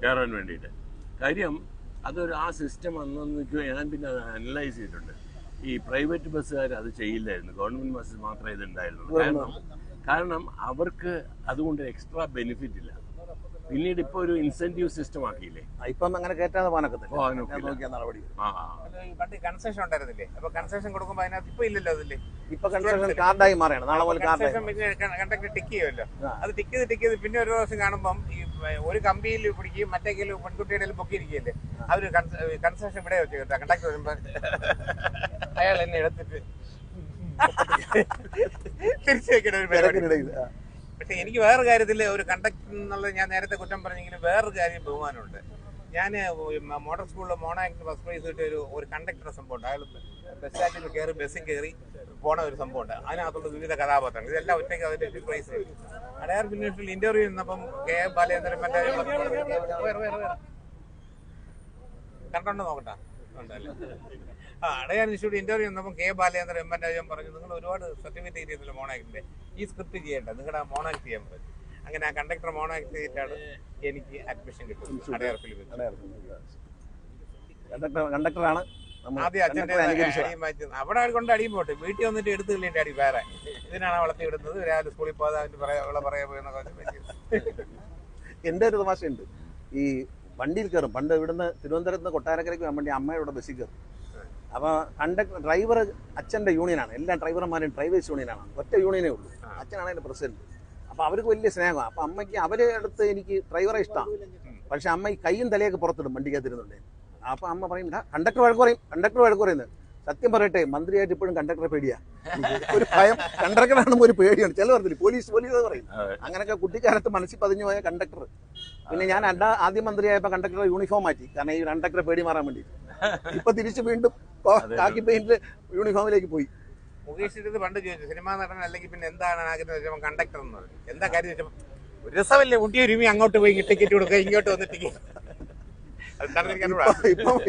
കയറാൻ വേണ്ടിയിട്ട്. കാര്യം ആ സിസ്റ്റം അന്നു ഞാൻ പിന്നെ അത് അനലൈസ് ചെയ്തിട്ടുണ്ട്. ഈ പ്രൈവറ്റ് ബസ്സുകാർ അത് ചെയ്യില്ലായിരുന്നു, ഗവൺമെൻറ് ബസ്സിൽ മാത്രമേ ഇതുണ്ടായിരുന്നുള്ളൂ. കാരണം അവർക്ക് അതുകൊണ്ട് എക്സ്ട്രാ ബെനിഫിറ്റ് ഇല്ല. പിന്നീട് ഇപ്പൊ ഒരു ഇൻസെന്റീവ് സിസ്റ്റം ആക്കിയില്ലേ, ഇപ്പം അങ്ങനെ കയറ്റാതെ കൺസെഷൻ ഉണ്ടായിരുന്നില്ലേ? അപ്പൊ കൺസെഷൻ കൊടുക്കുമ്പോ അതിനകത്ത് ഇപ്പൊ ഇല്ലല്ലോ. അതില്ലേ ഇപ്പൊ കൺസെഷൻ കാർഡായി മാറിയാണ്. നാളെ പോലെ കണ്ടക്ടർ ടിക്ക് ചെയ്യുമല്ലോ. അത് ടിക്ക് ചെയ്ത് പിന്നെ ഒരു പ്രാവശ്യം കാണുമ്പോൾ ഈ ഒരു കമ്പിയിൽ പിടിക്കുകയും മറ്റേ കയ്യിൽ പെൺകുട്ടിയുടെ പൊക്കിയിരിക്കുകയല്ലേ. അവര് കൺസെഷൻ ഇവിടെ വെച്ച് കേട്ടോ. കണ്ടക്ടർ വരുമ്പോ അയാൾ എന്നെ എടുത്തിട്ട് തിരിച്ചു വെക്കണ ഒരു പരിപാടി. പക്ഷെ എനിക്ക് വേറൊരു കാര്യത്തിൽ ഒരു കണ്ടക്ടർ എന്നുള്ളത് ഞാൻ നേരത്തെ കുറ്റം പറഞ്ഞെങ്കിലും വേറൊരു കാര്യം ബഹുമാനമുണ്ട്. ഞാൻ മോട്ടോർ സ്കൂളിൽ മോണാക്ടിന് ഫസ്റ്റ് പ്രൈസ് കിട്ടിയ ഒരു കണ്ടക്ടറുടെ സംഭവമുണ്ട്. അയാൾ ബസ് സ്റ്റാൻഡിൽ കയറി ബസ്സിൽ കയറി പോണ ഒരു സംഭവമുണ്ട്. അതിനകത്തുള്ള വിവിധ കഥാപാത്രങ്ങൾ ഇതെല്ലാം ഒറ്റയ്ക്ക് അതിന്റെ പ്രൈസ്. അടയാർ പിന്നീട് ഇന്റർവ്യൂ നിന്നപ്പം കെ ബാലേന്ദ്രൻ മറ്റേ കണ്ടോണ്ട് നോക്കട്ടെ ഉണ്ടല്ലേ. അടയാർ ഇൻസ്റ്റിറ്റ്യൂട്ട് ഇന്റർവ്യൂ നിന്നപ്പം K Balendran M N Rajan പറഞ്ഞു, നിങ്ങൾ ഒരുപാട് സർട്ടിഫിക്കറ്റ് ചെയ്യുന്നില്ല മോണാക്ടിന്റെ, ഈ സ്ക്രിപ്റ്റ് ചെയ്യേണ്ട, നിങ്ങളുടെ മോണാക്ട് ചെയ്യാൻ പറ്റും. അങ്ങനെ ആ കണ്ടക്ടർ മോണാക്ട് ചെയ്തിട്ടാണ് എനിക്ക് അഡ്മിഷൻ കിട്ടുന്നത് അടയാർ ഫിലിം. കണ്ടക്ടറാണ് ആദ്യം അച്ഛൻ്റെ അടിയും വായിച്ചത്. അവിടെ കൊണ്ട് അടിയും പോട്ടെ, വീട്ടിൽ വന്നിട്ട് എടുത്ത് കളയേണ്ട അടി വേറെ. ഇതിനാണ് വളർത്തി വിടുന്നത്, രാവിലെ സ്കൂളിൽ പോകാതെ അവളെ പറയാ പോയെന്നൊക്കെ. എൻ്റെ ഒരു തമാശയുണ്ട്. ഈ വണ്ടിയിൽ കയറും, പണ്ട് ഇവിടുന്ന് തിരുവനന്തപുരത്ത് നിന്ന് കൊട്ടാരക്കരയ്ക്ക് പോകാൻ വേണ്ടി അമ്മയുടെ ബസ്സിൽ കയറും. അപ്പോൾ ഡ്രൈവർ അച്ഛൻ്റെ യൂണിയനാണ്, എല്ലാ ഡ്രൈവർമാരും ഡ്രൈവേഴ്സ് യൂണിയനാണ്, ഒറ്റ യൂണിയനേ ഉള്ളൂ. അച്ഛനാണ് അതിൻ്റെ പ്രസിഡന്റ്. അപ്പോൾ അവർക്ക് വലിയ സ്നേഹമാണ്. അപ്പോൾ അമ്മയ്ക്ക് അവരെ അടുത്ത് എനിക്ക് ഡ്രൈവറെ ഇഷ്ടമാണ്. പക്ഷെ അമ്മ ഈ കയ്യും തലയൊക്കെ പുറത്തിടും വണ്ടിക്കകത്തിരുന്നുണ്ട്. അപ്പോൾ അമ്മ പറയും കണ്ടക്ടർ വഴക്ക് പറയുന്നത്. സത്യം പറയട്ടെ, മന്ത്രിയായിട്ട് ഇപ്പോഴും കണ്ടക്ടറെ പേടിയാ, ഒരു ഭയം. കണ്ടക്ടറാണെന്ന് ഒരു പേടിയാണ്. ചില പറഞ്ഞില്ല പോലീസ് പറയും. അങ്ങനെയൊക്കെ കുട്ടിക്കാലത്ത് മനസ്സിൽ പതിഞ്ഞു പോയ കണ്ടക്ടർ. പിന്നെ ഞാൻ ആദ്യം മന്ത്രിയായപ്പോൾ കണ്ടക്ടറെ യൂണിഫോം മാറ്റി, കാരണം ഈ കണ്ടക്ടറെ പേടി മാറാൻ വേണ്ടി. ഇപ്പൊ തിരിച്ച് വീണ്ടും കാക്കി പെയിന്റ് യൂണിഫോമിലേക്ക് പോയി. മുകേഷ് ഇത് പണ്ട് ചോദിച്ചു, സിനിമാ നടൻ അല്ലെങ്കിൽ പിന്നെ എന്താണ് ആഗ്രഹം? കണ്ടക്ടർ എന്ന് പറഞ്ഞു. എന്താ കാര്യം വെച്ചപ്പോൾ ഒരു രസമല്ലേ, മുട്ടിയൊരുമി അങ്ങോട്ട് പോയി ടിക്കറ്റ് കൊടുക്കുക, ഇങ്ങോട്ട് വന്ന് ടിക്കറ്റ്.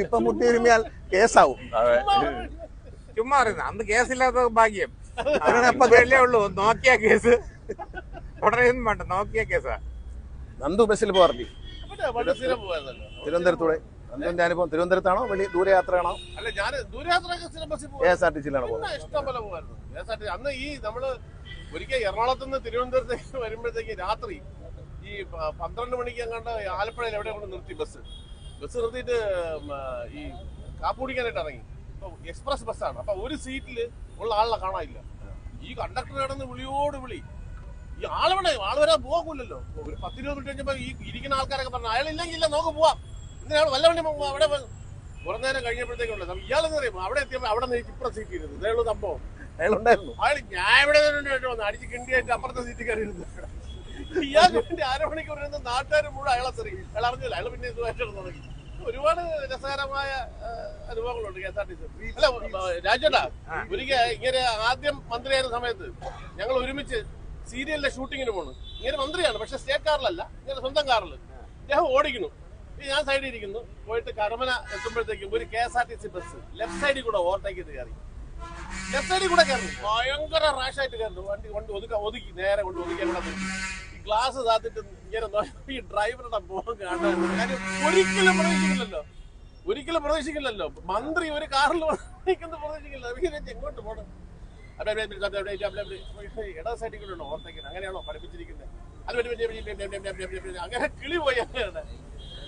ഇപ്പൊ മുട്ടിയൊരുമിയാൽ കേസാവും. ചുമ്മാ പറയുന്നത്, അന്ന് കേസില്ലാത്ത ഭാഗ്യം അല്ലേ ഉള്ളൂ. നോക്കിയ കേസ് ഉടനെയൊന്നും വേണ്ട, നോക്കിയ കേസാ. നന്ദു ബസ്സിൽ പോകാറില്ല തിരുവനന്തപുരത്തൂടെ. നന്ദുവിന്റെ അനുഭവം തിരുവനന്തപുരത്താണോ വലിയ ദൂരയാത്രയാണോ? അല്ല, ഞാൻ ദൂരയാത്രയൊക്കെ KSRTC-യിലാണോ പോകുന്നത്? ഇഷ്ടം പോലെ പോകുമായിരുന്നു. KSRTC അന്ന് ഈ നമ്മള് ഒരിക്കൽ എറണാകുളത്ത് നിന്ന് തിരുവനന്തപുരത്തേക്ക് വരുമ്പോഴത്തേക്ക് രാത്രി ഈ 12 മണിക്ക് അങ്ങാണ്ട് ആലപ്പുഴയിൽ എവിടെ കൊണ്ട് നിർത്തി ബസ് നിർത്തിയിട്ട് ഈ കാപ്പി കുടിക്കാനായിട്ട് ഇറങ്ങി. ഇപ്പൊ എക്സ്പ്രസ് ബസ്സാണ്. അപ്പൊ ഒരു സീറ്റിൽ ഉള്ള ആളെ കാണാനില്ല. ഈ കണ്ടക്ടർ കിടന്ന് വിളിയോട് വിളി. ഈ ആള് വരാൻ പോകൂലല്ലോ. ഒരു 10-20 മിനിറ്റ് കഴിഞ്ഞപ്പോ ഈ ഇരിക്കുന്ന ആൾക്കാരൊക്കെ പറഞ്ഞു, അയാളില്ലെങ്കിൽ ഇല്ല, നമുക്ക് പോവാം. എന്തിനാണ് വല്ല വണ്ടി അവിടെ കുറേ നേരം കഴിഞ്ഞപ്പോഴത്തേക്കുള്ള ഇയാളെന്ന് പറയുമ്പോൾ അവിടെ എത്തിയപ്പോൾ അവിടെ നിന്ന് ഇപ്പുറം സീറ്റ് ഇരുന്നു. ഇതേയുള്ള സംഭവം അയാളുണ്ടായിരുന്നു. ഞാൻ ഇവിടെ വന്നു അടിച്ച് കിണ്ടിയായിട്ട് അപ്പുറത്തെ സീറ്റ് കയറി ഇരുന്നു. ഇയാൾക്ക് വേണ്ടി 1/2 മണിക്കൂർ ഇരുന്ന് നാട്ടുകാർ മുഴുവൻ അയാളെ തെറിയും. അയാൾ അറിഞ്ഞില്ല, അയാൾ പിന്നെ ഇതുമായിട്ട് തുടങ്ങി. ഒരുപാട് രസകരമായ അനുഭവങ്ങളുണ്ട് KSRTC. അല്ല രാജേട്ടാ, ഒരിക്കൽ ഇങ്ങനെ ആദ്യം മന്ത്രിയായിരുന്ന സമയത്ത് ഞങ്ങൾ ഒരുമിച്ച് സീരിയലിന്റെ ഷൂട്ടിങ്ങിന് പോണു. ഇങ്ങനെ മന്ത്രിയാണ്, പക്ഷെ സ്റ്റേറ്റ് കാറിലല്ല, ഇങ്ങനെ സ്വന്തം കാറിൽ. അദ്ദേഹം ഓടിക്കുന്നു, ഞാൻ സൈഡിൽ ഇരിക്കുന്നു. പോയിട്ട് കരമന എത്തുമ്പോഴത്തേക്കും ഒരു KSRTC ബസ് ലെഫ്റ്റ് സൈഡിൽ കൂടെ ഓവർടേക്ക് ചെയ്ത് കയറി. ലെഫ്റ്റ് സൈഡിൽ കൂടെ കയറുന്നു, ഭയങ്കര റാഷായിട്ട് കയറുന്നു. വണ്ടി ഒതുക്കി നേരെ കൊണ്ട് ഒതുക്കി കൂടെ നിർത്തി. ഈ ഗ്ലാസ് താത്തിട്ട് ഇങ്ങനെ ഈ ഡ്രൈവറുടെ മുഖം കാണാൻ കാര്യം ഒരിക്കലും പ്രതീക്ഷിക്കില്ലല്ലോ. മന്ത്രി ഒരു കാറിൽ പ്രതീക്ഷിക്കില്ല. എങ്ങോട്ട് പോകണം? ഇട സൈഡിൽ കൂടെ ഓവർടേക്ക്. അങ്ങനെയാണോ പഠിപ്പിച്ചിരിക്കുന്നത്? അത് അങ്ങനെ കിളി പോയി. അങ്ങനെയാണ്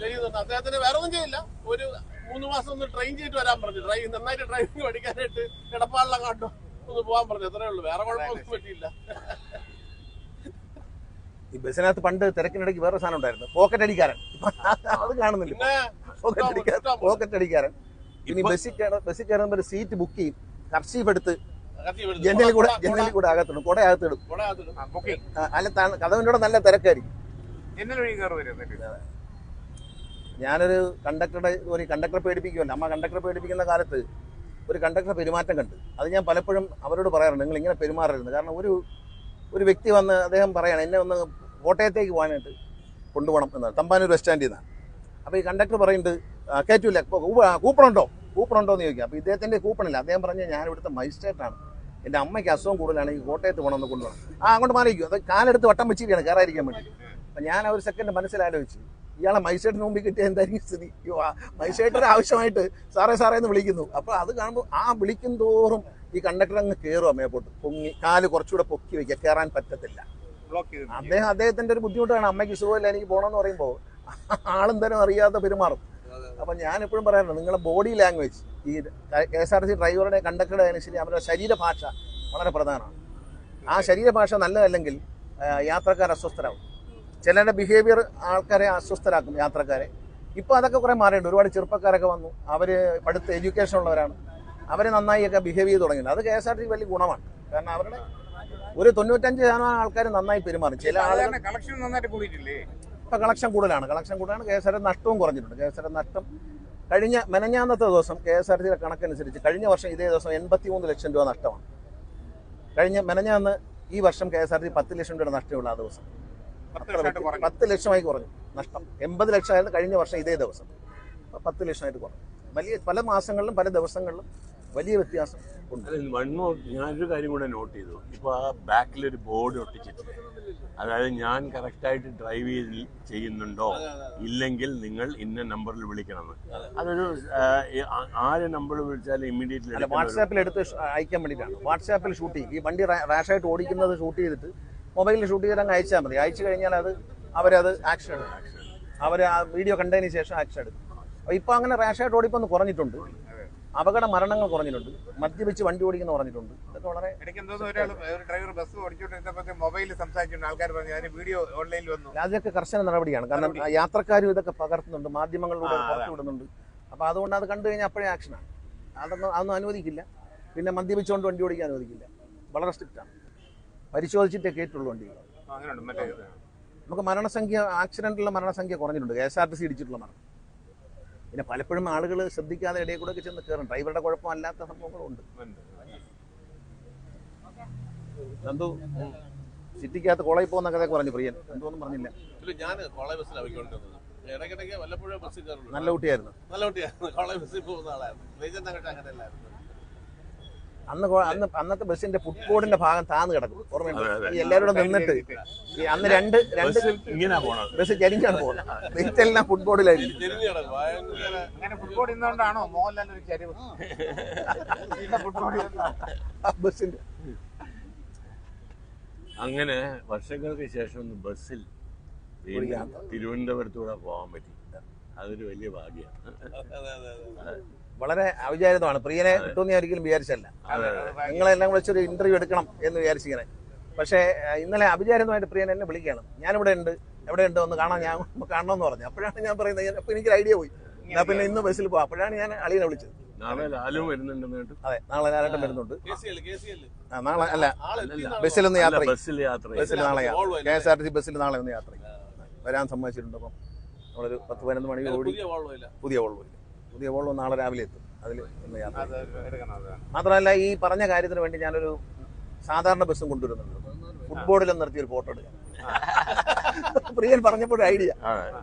ചെയ്യുന്നുണ്ട്. അദ്ദേഹത്തിന് വേറെ ഒന്നും ചെയ്യില്ല. ഒരു 3 മാസം ഒന്ന് ട്രെയിൻ ചെയ്തിട്ട് വരാൻ പറഞ്ഞു. നന്നായിട്ട് ഡ്രൈവിംഗ് പഠിക്കാനായിട്ട് എടപ്പാളിലെ കാട്ടോ ഒന്ന് പോകാൻ പറഞ്ഞു. അത്രേ ഉള്ളൂ, വേറെ കുഴപ്പമൊന്നും പറ്റിയില്ല. ഈ ബസ്സിനകത്ത് പണ്ട് തിരക്കിനിടയ്ക്ക് വേറെ സാധനം ഉണ്ടായിരുന്നു, പോക്കറ്റ് അടിക്കാരൻ. അത് കാണുന്നില്ല, പോക്കറ്റ് അടിക്കാരൻ. ഇനി ബസ്സിൽ കയറുമ്പോൾ ഒരു സീറ്റ് ബുക്ക് ചെയ്യും, കർഷീഫ് എടുത്ത് ജനലിൽ കൂടെ അകത്തിടും, കുട അകത്തിടും. അല്ല, കഥവിൻ്റെ കൂടെ നല്ല തിരക്കായിരിക്കും. ഞാനൊരു കണ്ടക്ടറെ പേടിപ്പിക്കുമല്ലോ. അമ്മ കണ്ടക്ടറെ പേടിപ്പിക്കുന്ന കാലത്ത് ഒരു കണ്ടക്ടറെ പെരുമാറ്റം കണ്ട്. അത് ഞാൻ പലപ്പോഴും അവരോട് പറയാറുണ്ട്, നിങ്ങൾ ഇങ്ങനെ പെരുമാറരുത്. കാരണം ഒരു വ്യക്തി വന്ന് അദ്ദേഹം പറയാണ്, എന്നെ ഒന്ന് കോട്ടയത്തേക്ക് പോകാനായിട്ട് കൊണ്ടുപോകണം എന്നാണ്, തമ്പാനൂർ ബസ് സ്റ്റാൻഡിൽ നിന്നാണ്. അപ്പോൾ ഈ കണ്ടക്ടർ പറയുന്നുണ്ട്, കയറ്റൂല, കൂപ്പണുണ്ടോ എന്ന് ചോദിക്കുക. അപ്പോൾ ഇദ്ദേഹത്തിൻ്റെ കൂപ്പണില്ല. അദ്ദേഹം പറഞ്ഞ്, ഞാൻ ഇവിടുത്തെ മജിസ്ട്രേറ്റാണ്, എൻ്റെ അമ്മയ്ക്ക് അസുഖം കൂടുതലാണ്, ഈ കോട്ടയത്ത് പോകണമെന്ന് കൊണ്ടുപോകണം. അങ്ങോട്ട് മാറിയിരിക്കും. അത് കാലെടുത്ത് വട്ടം വെച്ചിരിക്കുകയാണ് കയറാതിരിക്കാൻ വേണ്ടി. അപ്പം ഞാൻ ഒരു സെക്കൻഡ് മനസ്സിലാലോചിച്ചു, ഇയാളെ മജിസ്ട്രേറ്റിന് മുമ്പിൽ കിട്ടിയ എന്തായിരിക്കും സ്ഥിതി? മജിസ്ട്രേറ്റിന് ആവശ്യമായിട്ട് സാറേ എന്ന് വിളിക്കുന്നു. അപ്പോൾ അത് കാണുമ്പോൾ ആ വിളിക്കും തോറും ഈ കണ്ടക്ടർ അങ്ങ് കയറും, അമ്മയെപ്പോട്ട് പൊങ്ങി കാല് കുറച്ചുകൂടെ പൊക്കി വയ്ക്കുക, കയറാൻ പറ്റത്തില്ല. അദ്ദേഹത്തിന്റെ ഒരു ബുദ്ധിമുട്ടാണ്. അമ്മയ്ക്ക് സുഖമില്ല, എനിക്ക് പോകണമെന്ന് പറയുമ്പോൾ ആളെന്തായാലും അറിയാതെ പെരുമാറും. അപ്പം ഞാൻ എപ്പോഴും പറയാറുണ്ട്, നിങ്ങളുടെ ബോഡി ലാംഗ്വേജ്, ഈ KSRTC ഡ്രൈവറുടെ കണ്ടക്ടറുടെ അനുസരിച്ച് അവരുടെ ശരീരഭാഷ വളരെ പ്രധാനമാണ്. ആ ശരീരഭാഷ നല്ലതല്ലെങ്കിൽ യാത്രക്കാർ അസ്വസ്ഥരാകും. ചിലരുടെ ബിഹേവിയർ ആൾക്കാരെ അസ്വസ്ഥരാക്കും, യാത്രക്കാരെ. ഇപ്പോൾ അതൊക്കെ കുറേ മാറിയിട്ടുണ്ട്. ഒരുപാട് ചെറുപ്പക്കാരൊക്കെ വന്നു, അവർ പഠിത്ത എഡ്യൂക്കേഷൻ ഉള്ളവരാണ്, അവർ നന്നായിയൊക്കെ ബിഹേവ് ചെയ്ത് തുടങ്ങിയിട്ടുണ്ട്. അത് KSRTC വലിയ ഗുണമാണ്. കാരണം അവരുടെ ഒരു 95% ആൾക്കാർ നന്നായി പെരുമാറും. ചില ആളുകൾ കളക്ഷൻ നന്നായിട്ട് കൂടിയിട്ടില്ലേ? ഇപ്പൊ കളക്ഷൻ കൂടുതലാണ്. KSRTC നഷ്ടവും കുറഞ്ഞിട്ടുണ്ട്. KSRTC നഷ്ടം കഴിഞ്ഞ മെനഞ്ഞാന്നത്തെ ദിവസം KSRTCയുടെ കണക്കനുസരിച്ച് കഴിഞ്ഞ വർഷം ഇതേ ദിവസം 83 ലക്ഷം രൂപ നഷ്ടമാണ്. കഴിഞ്ഞ മെനഞ്ഞാന്ന് ഈ വർഷം KSRTC 10 ലക്ഷം രൂപയുടെ നഷ്ടമുള്ള ആ ദിവസം 10 ലക്ഷമായി കുറഞ്ഞു നഷ്ടം. 80 ലക്ഷമായിരുന്നു കഴിഞ്ഞ വർഷം ഇതേ ദിവസം, 10 ലക്ഷമായിട്ട് കുറഞ്ഞു. വലിയ പല മാസങ്ങളിലും പല ദിവസങ്ങളിലും വലിയ വ്യത്യാസം ഉണ്ട്. ഞാനൊരു കാര്യം കൂടെ നോട്ട് ചെയ്തു. ഇപ്പോൾ ആ ബാക്കിലൊരു ബോർഡ് ഒട്ടിച്ചിട്ട്, അതായത് ഞാൻ കറക്റ്റായിട്ട് ഡ്രൈവ് ചെയ്യുന്നുണ്ടോ ഇല്ലെങ്കിൽ നിങ്ങൾ ഇന്ന നമ്പറിൽ വിളിക്കണമെന്ന്. അതൊരു ആര് നമ്പർ വിളിച്ചാലും ഇമ്മീഡിയറ്റ്ലി വാട്സാപ്പിൽ എടുത്ത് അയക്കാൻ വേണ്ടിയിട്ടാണ്. വാട്സാപ്പിൽ ഷൂട്ട് ചെയ്യും. ഈ വണ്ടി റാഷായിട്ട് ഓടിക്കുന്നത് ഷൂട്ട് ചെയ്തിട്ട് മൊബൈലിൽ ഷൂട്ട് ചെയ്ത് അങ്ങ് അയച്ചാൽ മതി. അയച്ചു കഴിഞ്ഞാൽ അവരത് ആക്ഷൻ എടുക്കും. അവർ ആ വീഡിയോ കണ്ടതിന് ശേഷം ആക്ഷൻ എടുക്കും. അപ്പോൾ ഇപ്പോൾ അങ്ങനെ റാഷായിട്ട് ഓടിപ്പോൾ ഒന്ന് കുറഞ്ഞിട്ടുണ്ട്. അപകട മരണങ്ങൾ കുറഞ്ഞിട്ടുണ്ട്. മദ്യപിച്ച് വണ്ടി ഓടിക്കുന്ന കുറഞ്ഞിട്ടുണ്ട്. ഇതൊക്കെ വളരെ ഡ്രൈവർ ബസ് ഓടിച്ചോണ്ടിരുന്നപ്പോൾ മൊബൈലിൽ സംസാരിച്ചിട്ടുണ്ട്. ആൾക്കാർ പറഞ്ഞു ഞാൻ വീഡിയോ ഓൺലൈനിൽ വന്നു. അതൊക്കെ കർശന നടപടിയാണ്. കാരണം യാത്രക്കാരും ഇതൊക്കെ പകർത്തുന്നുണ്ട്, മാധ്യമങ്ങളിലൂടെ പുറത്തു വിടുന്നുണ്ട്. അപ്പോൾ അതുകൊണ്ട് അത് കണ്ടു കഴിഞ്ഞാൽ അപ്പോഴേ ആക്ഷനാണ്. അതൊന്നും അനുവദിക്കില്ല. പിന്നെ മദ്യപിച്ചുകൊണ്ട് വണ്ടി ഓടിക്കാൻ അനുവദിക്കില്ല. വളരെ സ്ട്രിക്റ്റാണ്. പരിശോധിച്ചിട്ടേ കേട്ടുള്ളൂ വണ്ടി. നമുക്ക് മരണസംഖ്യ, ആക്സിഡന്റിലുള്ള മരണസംഖ്യ കുറഞ്ഞിട്ടുണ്ട്. KSRTC ഇടിച്ചിട്ടുള്ള മരണം. പിന്നെ പലപ്പോഴും ആളുകൾ ശ്രദ്ധിക്കാതെ ഇടയിൽ കൂടെ ഒക്കെ ചെന്ന് കയറും. ഡ്രൈവറുടെ കുഴപ്പമല്ലാത്ത സംഭവങ്ങളുണ്ട്. എന്തോ സിറ്റിക്കകത്ത് കോളേജിൽ പോകുന്ന കഥയൊക്കെ പറഞ്ഞു പ്രിയൻ. എന്തോന്നും പറഞ്ഞില്ല. ഞാൻ കോളേജ് ബസ്സിലാണ് പോയിക്കൊണ്ടിരുന്നത്. ഇടയ്ക്കിടയ്ക്ക് വല്ലപ്പോഴും ബസ്സിൽ കയറുന്നു. നല്ല കുട്ടിയായിരുന്നു. കോളേജ് ബസ്സിൽ പോകുന്ന ആളായിരുന്നു. അങ്ങനെയല്ലായിരുന്നു. അന്നത്തെ ബസ്സിന്റെ ഫുട്ബോർഡിന്റെ ഭാഗം താന്ന് കിടക്കും. ഓർമ്മയുണ്ട്? ഈ എല്ലാവരും നിന്നിട്ട് അന്ന് രണ്ട് ബസ് ചരിഞ്ഞാണ് പോകുന്നത്. ബസ്സെല്ലാം ഫുട്ബോർഡിലായിരിക്കും. ഫുട്ബോൾ ഇന്നുകൊണ്ടാണോ മോഹൻലാൽ ഒരു ചരിവ് ബസ്സിന്റെ? അങ്ങനെ വർഷങ്ങൾക്ക് ശേഷം ഒന്ന് ബസ്സിൽ തിരുവനന്തപുരത്തൂടെ പോകാൻ പറ്റി. അതൊരു വലിയ ഭാഗ്യമാണ്. വളരെ അവിചാരിതമാണ്. പ്രിയനെ കിട്ടുമെന്ന് ഞാൻ ഒരിക്കലും വിചാരിച്ചല്ല. നിങ്ങളെല്ലാം വിളിച്ചൊരു ഇന്റർവ്യൂ എടുക്കണം എന്ന് വിചാരിച്ചിങ്ങനെ. പക്ഷേ ഇന്നലെ അവിചാരിതമായിട്ട് പ്രിയൻ എന്നെ വിളിക്കുകയാണ്. ഞാനിവിടെ ഉണ്ട്, എവിടെയുണ്ട് ഒന്ന് കാണാൻ, ഞാൻ കാണണമെന്ന് പറഞ്ഞു. അപ്പോഴാണ് ഞാൻ പറയുന്നത്. അപ്പോൾ എനിക്കൊരു ഐഡിയ പോയി. എന്നാൽ പിന്നെ ഇന്ന് ബസ്സിൽ പോകാം. അപ്പോഴാണ് ഞാൻ അളിയനെ വിളിച്ചത്. നാളെ ലാലും വരുന്നുണ്ട്. അതെ, നാളെ ലാലേട്ടൻ വരുന്നുണ്ട്. നാളെ അല്ല, ബസ്സിലൊന്ന് യാത്ര ബസ്സിൽ നാളെ KSRTC ബസ്സിൽ നാളെ ഒന്ന് യാത്ര വരാൻ സമ്മതിച്ചിട്ടുണ്ട്. അപ്പം നമ്മളൊരു 10-11 മണി ഓടി പുതിയ വോൾവോ നാളെ രാവിലെ എത്തും. അതിൽ ഒന്ന് യാത്ര. മാത്രമല്ല ഈ പറഞ്ഞ കാര്യത്തിന് വേണ്ടി ഞാനൊരു സാധാരണ ബസ്സും കൊണ്ടുവരുന്നുണ്ട്. ഫുട്ബോളിലും നിർത്തി ഒരു ഫോട്ടോ എടുക്കാം. പ്രിയൻ പറഞ്ഞപ്പോൾ ഒരു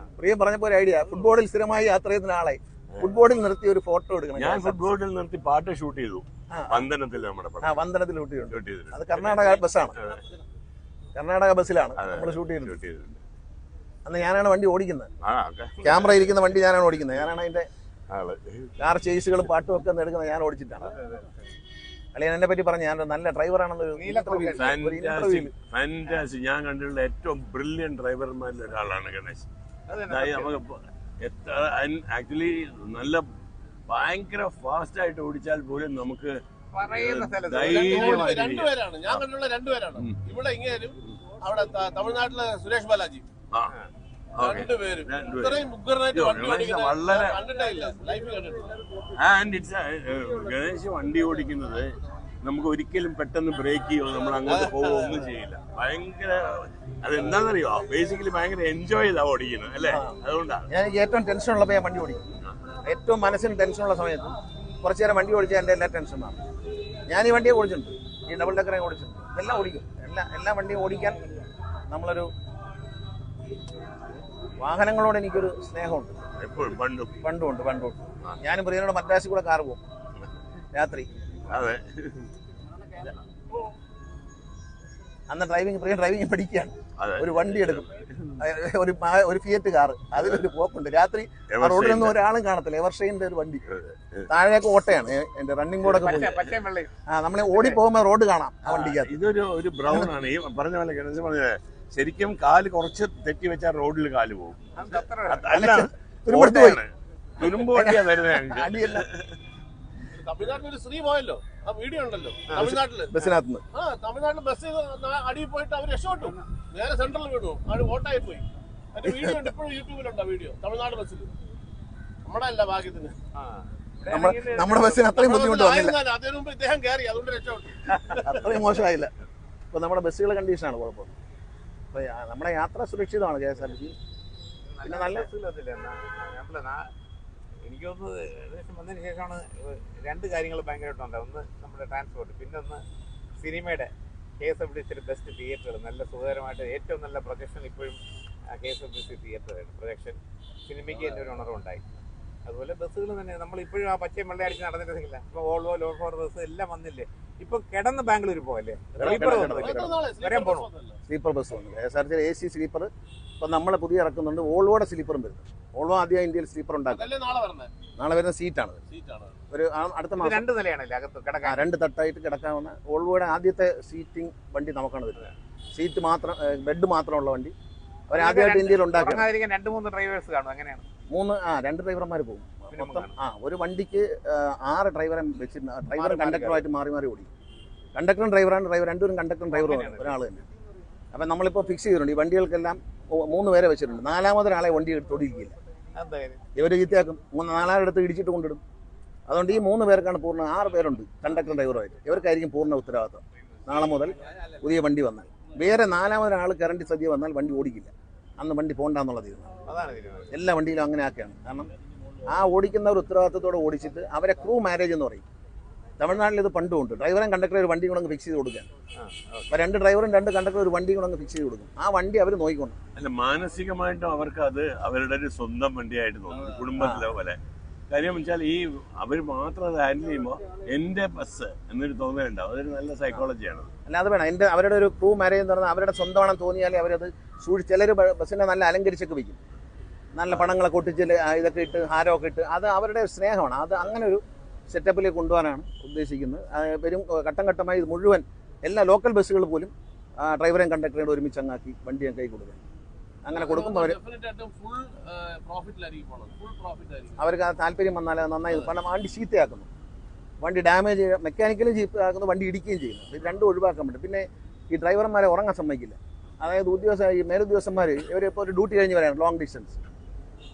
ഐഡിയ. ഫുട്ബോളിൽ സ്ഥിരമായി യാത്ര ചെയ്യുന്ന ആളെ ഫുട്ബോളിൽ നിർത്തി ഒരു ഫോട്ടോ എടുക്കണം. ഞാൻ ഫുട്ബോളിൽ നിർത്തി പാട്ട് ഷൂട്ട് ചെയ്തു. വന്ദനത്തിൽ വന്ദനത്തിൽ ഷൂട്ട് ചെയ്തു. അത് കർണാടക ബസ്സാണ്. കർണാടക ബസ്സിലാണ് നമ്മൾ ഷൂട്ട് ചെയ്തിട്ടുണ്ട്. അന്ന് ഞാനാണ് വണ്ടി ഓടിക്കുന്നത്. ക്യാമറ ഇരിക്കുന്ന വണ്ടി ഞാനാണ് ഓടിക്കുന്നത്. ഞാനാണ് അതിന്റെ കാർ ചേസുകളും പാട്ടും ഒക്കെ എടുക്കുന്നത്. ഞാൻ ഓടിച്ചിട്ടാണ്. അല്ലെങ്കിൽ എന്നെ പറ്റി പറഞ്ഞു ഞാൻ നല്ല ഡ്രൈവറാണെന്നൊരു ഫാന്റാസി. ഞാൻ കണ്ടിട്ടുള്ള ഏറ്റവും ബ്രില്യന്റ് ഡ്രൈവർമാരിൽ ഒരാളാണ് ഗണേശ്. ആക്ച്വലി നല്ല ഭയങ്കര ഫാസ്റ്റ് ആയിട്ട് ഓടിച്ചാൽ പോലും നമുക്ക് രണ്ടുപേരാണ് ഞാൻ കണ്ടിട്ടുള്ള. രണ്ടുപേരാണ് ഇവിടെ ഇങ്ങേരും അവിടെ തമിഴ്നാട്ടിലെ സുരേഷ് ബാലാജി. രണ്ടുപേരും ഇത്രയും മുഗ്ഗരനായിട്ട് വണ്ടി ഓടിക്കുന്നത് കണ്ടിട്ടില്ല, ലൈഫിൽ കണ്ടിട്ടില്ല. ആൻഡ് ഇറ്റ്സ് ഗണേശ് വണ്ടി ഓടിക്കുന്നത് നമുക്ക് ഒരിക്കലും പെട്ടെന്ന് ബ്രേക്ക് ചെയ്യോ നമ്മൾ അങ്ങോട്ട് പോവുകയോ ഒന്നും ചെയ്യില്ല. ഭയങ്കര അതെന്താണെന്നറിയോ, ബേസിക്കലി ഭയങ്കര എൻജോയ് ചെയ്താ ഓടിക്കുന്നത് അല്ലേ? അതുകൊണ്ടാണ് എനിക്ക് ഏറ്റവും ടെൻഷൻ ഉള്ളപ്പോൾ ഞാൻ വണ്ടി ഓടിക്കും. ഏറ്റവും മനസ്സിന് ടെൻഷനുള്ള സമയത്ത് കുറച്ചു നേരം വണ്ടി ഓടിച്ചാൽ എൻ്റെ എല്ലാ ടെൻഷൻ മാറും. ഞാൻ ഈ വണ്ടിയെ ഓടിച്ചിട്ടുണ്ട്, ഈ ഡബിൾ ഡെക്കറെ ഓടിച്ചിട്ടുണ്ട്, എല്ലാം ഓടിക്കും. എല്ലാ വണ്ടിയും ഓടിക്കാൻ നമ്മളൊരു വാഹനങ്ങളോട് എനിക്കൊരു സ്നേഹമുണ്ട്. എപ്പോഴും പണ്ടുണ്ട്. ഞാനും പ്രിയനോട് മദ്രാസിൽ കൂടെ കാർ പോകും രാത്രി. അതെ, അന്ന് ഡ്രൈവിംഗ് പഠിക്കുകയാണ്. ഒരു വണ്ടി എടുക്കും, ഒരു ഫിയറ്റ് കാർ, അതിലൊരു പോക്കുണ്ട്. രാത്രി റോഡിലൊന്നും ഒരാളും കാണത്തില്ല. എവർഷൈൻ്റെ ഒരു വണ്ടി, താഴേക്ക് ഓട്ടയാണ്. എന്റെ റണ്ണിംഗ് ബോർഡൊക്കെ പോയി. നമ്മളെ ഓടി പോകുമ്പോൾ റോഡ് കാണാം ആ വണ്ടിക്കകത്ത്. ഇതൊരു ബ്രൗൺ ആണ്. ഈ പറഞ്ഞ പോലെ ഗണേശ് പറഞ്ഞത് ശരിക്കും കാല് കുറച്ച് തെറ്റി വെച്ചാൽ റോഡിൽ കാല് പോകും. തുരുമ്പ് വണ്ടിയാ വരുന്നത്. തമിഴ്നാട്ടിൽ ഒരു സ്ത്രീ പോയല്ലോ, ആ വീഡിയോ ഉണ്ടല്ലോ തമിഴ്നാട്ടില്. ബസ്സിനകത്ത് തമിഴ്നാട്ടിൽ ബസ് അടിയിൽ പോയിട്ട് അവർ രക്ഷപ്പെട്ടു, നേരെ സെൻട്രലിൽ വീണു, അവർ വോട്ടായി പോയി. അതിന്റെ വീഡിയോ ഉണ്ട്, ഇപ്പോഴും യൂട്യൂബിലുണ്ട് ആ വീഡിയോ. തമിഴ്നാട് ബസ്സിൽ നമ്മുടെ അല്ല ഭാഗ്യത്തിന്, നമ്മുടെ ബസ്സിന് അത്രയും ബുദ്ധിമുട്ട് വന്നില്ല. അതിനു മുമ്പ് ഇദ്ദേഹം കയറി, അതുകൊണ്ട് രക്ഷപ്പെട്ടു. അത്രയും മോശമായില്ല. ഇപ്പോൾ നമ്മുടെ ബസ്സുകളുടെ കണ്ടീഷനാണ് കുഴപ്പം. അപ്പോൾ നമ്മുടെ യാത്ര സുരക്ഷിതമാണ് KSRTC. പിന്നെ നല്ല എനിക്ക് തോന്നുന്നത് ഏകദേശം വന്നതിന് ശേഷമാണ് രണ്ട് കാര്യങ്ങൾ ഭയങ്കരമായിട്ടുണ്ട്. ഒന്ന് നമ്മുടെ ട്രാൻസ്പോർട്ട്, പിന്നെ ഒന്ന് സിനിമയുടെ KSRTC ബെസ്റ്റ് തിയേറ്ററുകൾ, നല്ല സുഖകരമായിട്ട് ഏറ്റവും നല്ല പ്രൊജക്ഷൻ ഇപ്പോഴും KSRTC തിയേറ്ററാണ്. പ്രൊജക്ഷൻ സിനിമയ്ക്ക് തന്നെ ഒരു ഉണർവുണ്ടായി. അതുപോലെ ബസ്സുകൾ തന്നെ നമ്മളിപ്പോഴും ആ പച്ചയും വെള്ള അടിച്ച് നടന്നിട്ടില്ല. ഇപ്പോൾ വോൾവോ ലോഫോർ ബസ് എല്ലാം വന്നില്ലേ. ഇപ്പൊ കിടന്ന് ബാംഗ്ലൂർ പോകല്ലേ, വരാൻ പോകണോ? സ്ലീപ്പർ ബസ് വന്നു KSRTC AC സ്ലീപ്പർ. ഇപ്പം നമ്മൾ പുതിയ ഇറക്കുന്നുണ്ട്. വോൾവോയുടെ സ്ലീപ്പറും വരുന്നു. വോൾവോ ആദ്യം ഇന്ത്യയിൽ സ്ലീപ്പർ ഉണ്ടാക്കും. നാളെ വരുന്ന സീറ്റാണ് ഒരു അടുത്ത മാസം. 2 നിലയാണല്ലേ അകത്ത് കിടക്കാൻ? 2 തട്ടായിട്ട് കിടക്കാവുന്ന വോൾവോയുടെ ആദ്യത്തെ സീറ്റിംഗ് വണ്ടി നമുക്കാണ് വരുന്നത്. സീറ്റ് മാത്രം, ബെഡ് മാത്രമുള്ള വണ്ടി അവർ ആദ്യമായിട്ട് ഇന്ത്യയിൽ ഉണ്ടാക്കുക. 2-3 ഡ്രൈവേഴ്സ് കാണും. എങ്ങനെയാണ്? 2 ഡ്രൈവർമാർ പോകും മൊത്തം. ഒരു വണ്ടിക്ക് 6 ഡ്രൈവറെ വെച്ചിട്ടുണ്ട്. ഡ്രൈവറും കണ്ടക്ടറുമായിട്ട് മാറി മാറി ഓടി. കണ്ടക്ടറും ഡ്രൈവറാണ്. ഡ്രൈവർ രണ്ടുപേരും കണ്ടക്ടറും ഡ്രൈവറുമാണ് ഒരാൾ തന്നെ. അപ്പം നമ്മളിപ്പോൾ ഫിക്സ് ചെയ്തിട്ടുണ്ട്. ഈ വണ്ടികൾക്കെല്ലാം 3 പേരെ വെച്ചിട്ടുണ്ട്. 4മതൊരാളെ വണ്ടി തൊടിയിരിക്കില്ല. ഇവർ ചീത്തയാക്കും. 4 എടുത്ത് ഇടിച്ചിട്ട് കൊണ്ടിടും. അതുകൊണ്ട് ഈ 3 പേർക്കാണ് പൂർണ്ണ. 6 പേരുണ്ട് കണ്ടക്ടറും ഡ്രൈവറുമായിട്ട്. ഇവർക്കായിരിക്കും പൂർണ്ണ ഉത്തരവാദിത്വം. നാളെ മുതൽ പുതിയ വണ്ടി വന്നാൽ വേറെ 4മതൊരാൾ കറണ്ട് സദ്യ വന്നാൽ വണ്ടി ഓടിക്കില്ല. അന്ന് വണ്ടി പോകണ്ടെന്നുള്ള തീരുമാനം എല്ലാ വണ്ടിയിലും അങ്ങനെ ആക്കുകയാണ്. കാരണം ആ ഓടിക്കുന്നവർ ഉത്തരവാദിത്തത്തോടെ ഓടിച്ചിട്ട് അവരെ ക്രൂ മാരേജ് എന്ന് പറയും. തമിഴ്നാട്ടിൽ ഇത് പണ്ടുമുണ്ട്. ഡ്രൈവറും കണ്ടക്ടറും ഒരു വണ്ടി കൊണ്ടങ്ങ് ഫിക്സ് ചെയ്ത് കൊടുക്കാൻ. അപ്പോൾ 2 ഡ്രൈവറും 2 കണ്ടക്ടറും ഒരു വണ്ടി കൊണ്ടങ്ങ് ഫിക്സ് ചെയ്ത് കൊടുക്കും. ആ വണ്ടി അവർ നോക്കിക്കൊണ്ട്. അല്ല, മാനസികമായിട്ടും അവർക്ക് അത് അവരുടെ ഒരു സ്വന്തം വണ്ടിയായിട്ട് തോന്നും, കുടുംബത്തിലെ പോലെ. കാര്യം വെച്ചാൽ ഈ അവർ മാത്രം അത് ഹാൻഡിൽ ചെയ്യുമ്പോൾ എൻ്റെ ബസ് എന്നൊരു തോന്നലുണ്ടാവും. അതൊരു നല്ല സൈക്കോളജിയാണ്. അല്ല, അത് വേണം. അവരുടെ ഒരു ക്രൂ മാരേജ് എന്ന് പറഞ്ഞാൽ അവരുടെ സ്വന്തമാണെന്ന് തോന്നിയാലേ അവരത് ചിലർ ബസ്സിനെ നല്ല അലങ്കരിച്ചൊക്കെ വയ്ക്കും. നല്ല പണങ്ങളൊക്കെ ഒട്ടിച്ച് ഇതൊക്കെ ഇട്ട് ഹാരമൊക്കെ ഇട്ട്. അത് അവരുടെ സ്നേഹമാണ്. അത് അങ്ങനെ ഒരു സെറ്റപ്പിലേക്ക് കൊണ്ടുപോകാനാണ് ഉദ്ദേശിക്കുന്നത്. വരും ഘട്ടം ഘട്ടമായി ഇത് മുഴുവൻ എല്ലാ ലോക്കൽ ബസ്സുകൾ പോലും ഡ്രൈവറേയും കണ്ടക്ടറേയും ഒരുമിച്ച് അങ്ങാക്കി വണ്ടി കൈ കൊടുക്കുക. അങ്ങനെ കൊടുക്കുമ്പോൾ അവർക്ക് ആ താല്പര്യം വന്നാൽ നന്നായി. കാരണം വണ്ടി ചീത്തയാക്കുന്നു, വണ്ടി ഡാമേജ്, മെക്കാനിക്കലും ചീത്തയാക്കുന്നു, വണ്ടി ഇടിക്കുകയും ചെയ്യുന്നു. ഇത് രണ്ടും ഒഴിവാക്കാൻ പറ്റും. പിന്നെ ഈ ഡ്രൈവർമാരെ ഉറങ്ങാൻ സമ്മതിക്കില്ല. അതായത് ഈ മേലുദ്യോഗസ്ഥന്മാർ ഇവരിപ്പോൾ ഒരു ഡ്യൂട്ടി കഴിഞ്ഞ് വരാൻ ലോങ് ഡിസ്റ്റൻസ്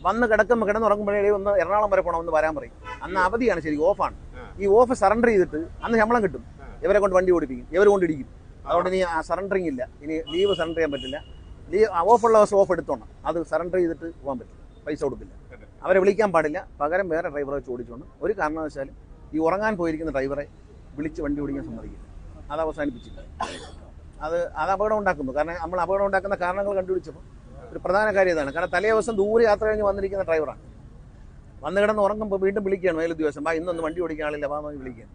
വന്ന് കിടന്നുറങ്ങുമ്പോഴേ ഒന്ന് എറണാകുളം വരെ പോകണമെന്ന് വരാൻ പറയും. അന്ന് അവധിയാണ്, ശരിക്കും ഓഫാണ്. ഈ ഓഫ് സറണ്ടർ ചെയ്തിട്ട് അന്ന് ശമ്പളം കിട്ടും. ഇവരെ കൊണ്ട് വണ്ടി ഓടിപ്പിക്കും, ഇവർ കൊണ്ട് ഇടിക്കും. അതുകൊണ്ട് ഇനി ആ സറണ്ടറിങ് ഇല്ല. ഇനി ലീവ് സറണ്ടർ ചെയ്യാൻ പറ്റില്ല. ഓഫുള്ള ദിവസം ഓഫ് എടുത്തോണം. അത് സറണ്ടർ ചെയ്തിട്ട് പോകാൻ പറ്റില്ല, പൈസ കൊടുക്കില്ല. അവരെ വിളിക്കാൻ പാടില്ല. പകരം വേറെ ഡ്രൈവറെ വെച്ച് ഓടിച്ചോണം. ഒരു കാരണവശാലും ഈ ഉറങ്ങാൻ പോയിരിക്കുന്ന ഡ്രൈവറെ വിളിച്ച് വണ്ടി ഓടിക്കാൻ സമ്മതിക്കില്ല. അത് അവസാനിപ്പിച്ചില്ല. അത് അപകടം ഉണ്ടാക്കുന്നു. കാരണം നമ്മൾ അപകടം ഉണ്ടാക്കുന്ന കാരണങ്ങൾ കണ്ടുപിടിച്ചപ്പോൾ ഒരു പ്രധാന കാര്യം ഇതാണ്. കാരണം തലേ ദിവസം ദൂരെ യാത്ര കഴിഞ്ഞ് വന്നിരിക്കുന്ന ഡ്രൈവറാണ്. വന്ന് കിടന്ന് ഉറങ്ങുമ്പോൾ വീണ്ടും വിളിക്കുകയാണ് മേലുദ്യോഗസ്ഥൻ, ഇന്നൊന്ന് വണ്ടി ഓടിക്കാൻ ആളില്ല, വിളിക്കുക,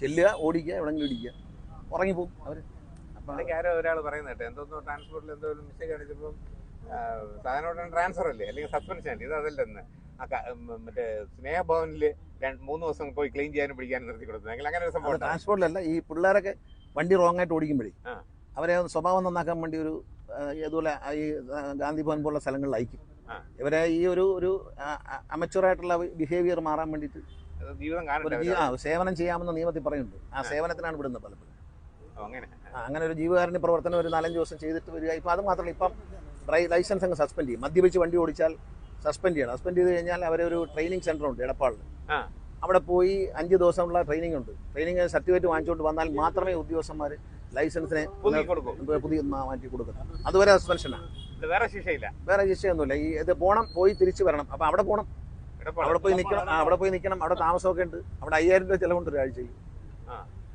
ചെല്ലുക, ഓടിക്കുക, എവിടെയെങ്കിലും ഇടിക്കുക, ഉറങ്ങിപ്പോകും അവർ. ആരോ ഒരാൾ പറയുന്നത് എന്തോന്നോ ട്രാൻസ്പോർട്ടിൽ എന്തോ ഒരു മിസ്റ്റേക്ക് കാണിച്ചപ്പോൾ സാധാരണ ട്രാൻസ്ഫർ അല്ലേ, അല്ലെങ്കിൽ സസ്പെൻഷൻ. ഇത് അതല്ലെന്ന് മറ്റേ സ്നേഹഭവനിൽ 3 ദിവസം പോയി ക്ലീൻ ചെയ്യാനും പിടിക്കാനും നിർത്തി കൊടുത്തു. അങ്ങനെ ഒരു സംഭവം ട്രാൻസ്പോർട്ടിലല്ല. ഈ പിള്ളേരൊക്കെ വണ്ടി റോങ് ആയിട്ട് ഓടിക്കുമ്പോഴേ അവരെ സ്വഭാവം നന്നാക്കാൻ വേണ്ടി ഒരു ഇതുപോലെ ഈ ഗാന്ധി ഭവൻ പോലുള്ള സ്ഥലങ്ങളിൽ അയക്കും. ഇവരെ ഈ ഒരു അമച്വറായിട്ടുള്ള ബിഹേവിയർ മാറാൻ വേണ്ടിയിട്ട് സേവനം ചെയ്യാമെന്ന നിയമത്തിൽ പറയുന്നുണ്ട്. ആ സേവനത്തിനാണ് വിടുന്നത് പലപ്പോഴും. അങ്ങനെ ഒരു ജീവകാരുണ്യ പ്രവർത്തനം ഒരു 4-5 ദിവസം ചെയ്തിട്ട് വരിക. ഇപ്പം അത് മാത്രമല്ല, ഇപ്പം ലൈസൻസ് അങ്ങ് സസ്പെൻഡ് ചെയ്യും. മദ്യപിച്ച് വണ്ടി ഓടിച്ചാൽ സസ്പെൻഡ് ചെയ്യണം. സസ്പെൻഡ് ചെയ്ത് കഴിഞ്ഞാൽ അവരൊരു ട്രെയിനിങ് സെൻ്റർ ഉണ്ട് എടപ്പാളിൽ. അവിടെ പോയി 5 ദിവസമുള്ള ട്രെയിനിങ് ഉണ്ട്. ട്രെയിനിങ് സർട്ടിഫിക്കറ്റ് വാങ്ങിച്ചുകൊണ്ട് വന്നാൽ മാത്രമേ ഉദ്യോഗസ്ഥന്മാർ ലൈസൻസിനെ പുതിയ മാറ്റി കൊടുക്കുന്നത്. അതുവരെ സസ്പെൻഷനാണ്. വേറെ ശിക്ഷയില്ല, വേറെ ശിക്ഷയൊന്നുമില്ല. ഈ ഇത് പോയി തിരിച്ചു വരണം. അപ്പം അവിടെ പോകണം, അവിടെ പോയി നിൽക്കണം. അവിടെ താമസമൊക്കെ ഉണ്ട്. അവിടെ 5000 രൂപ ചിലവുണ്ട് ഒരാഴ്ചയിൽ.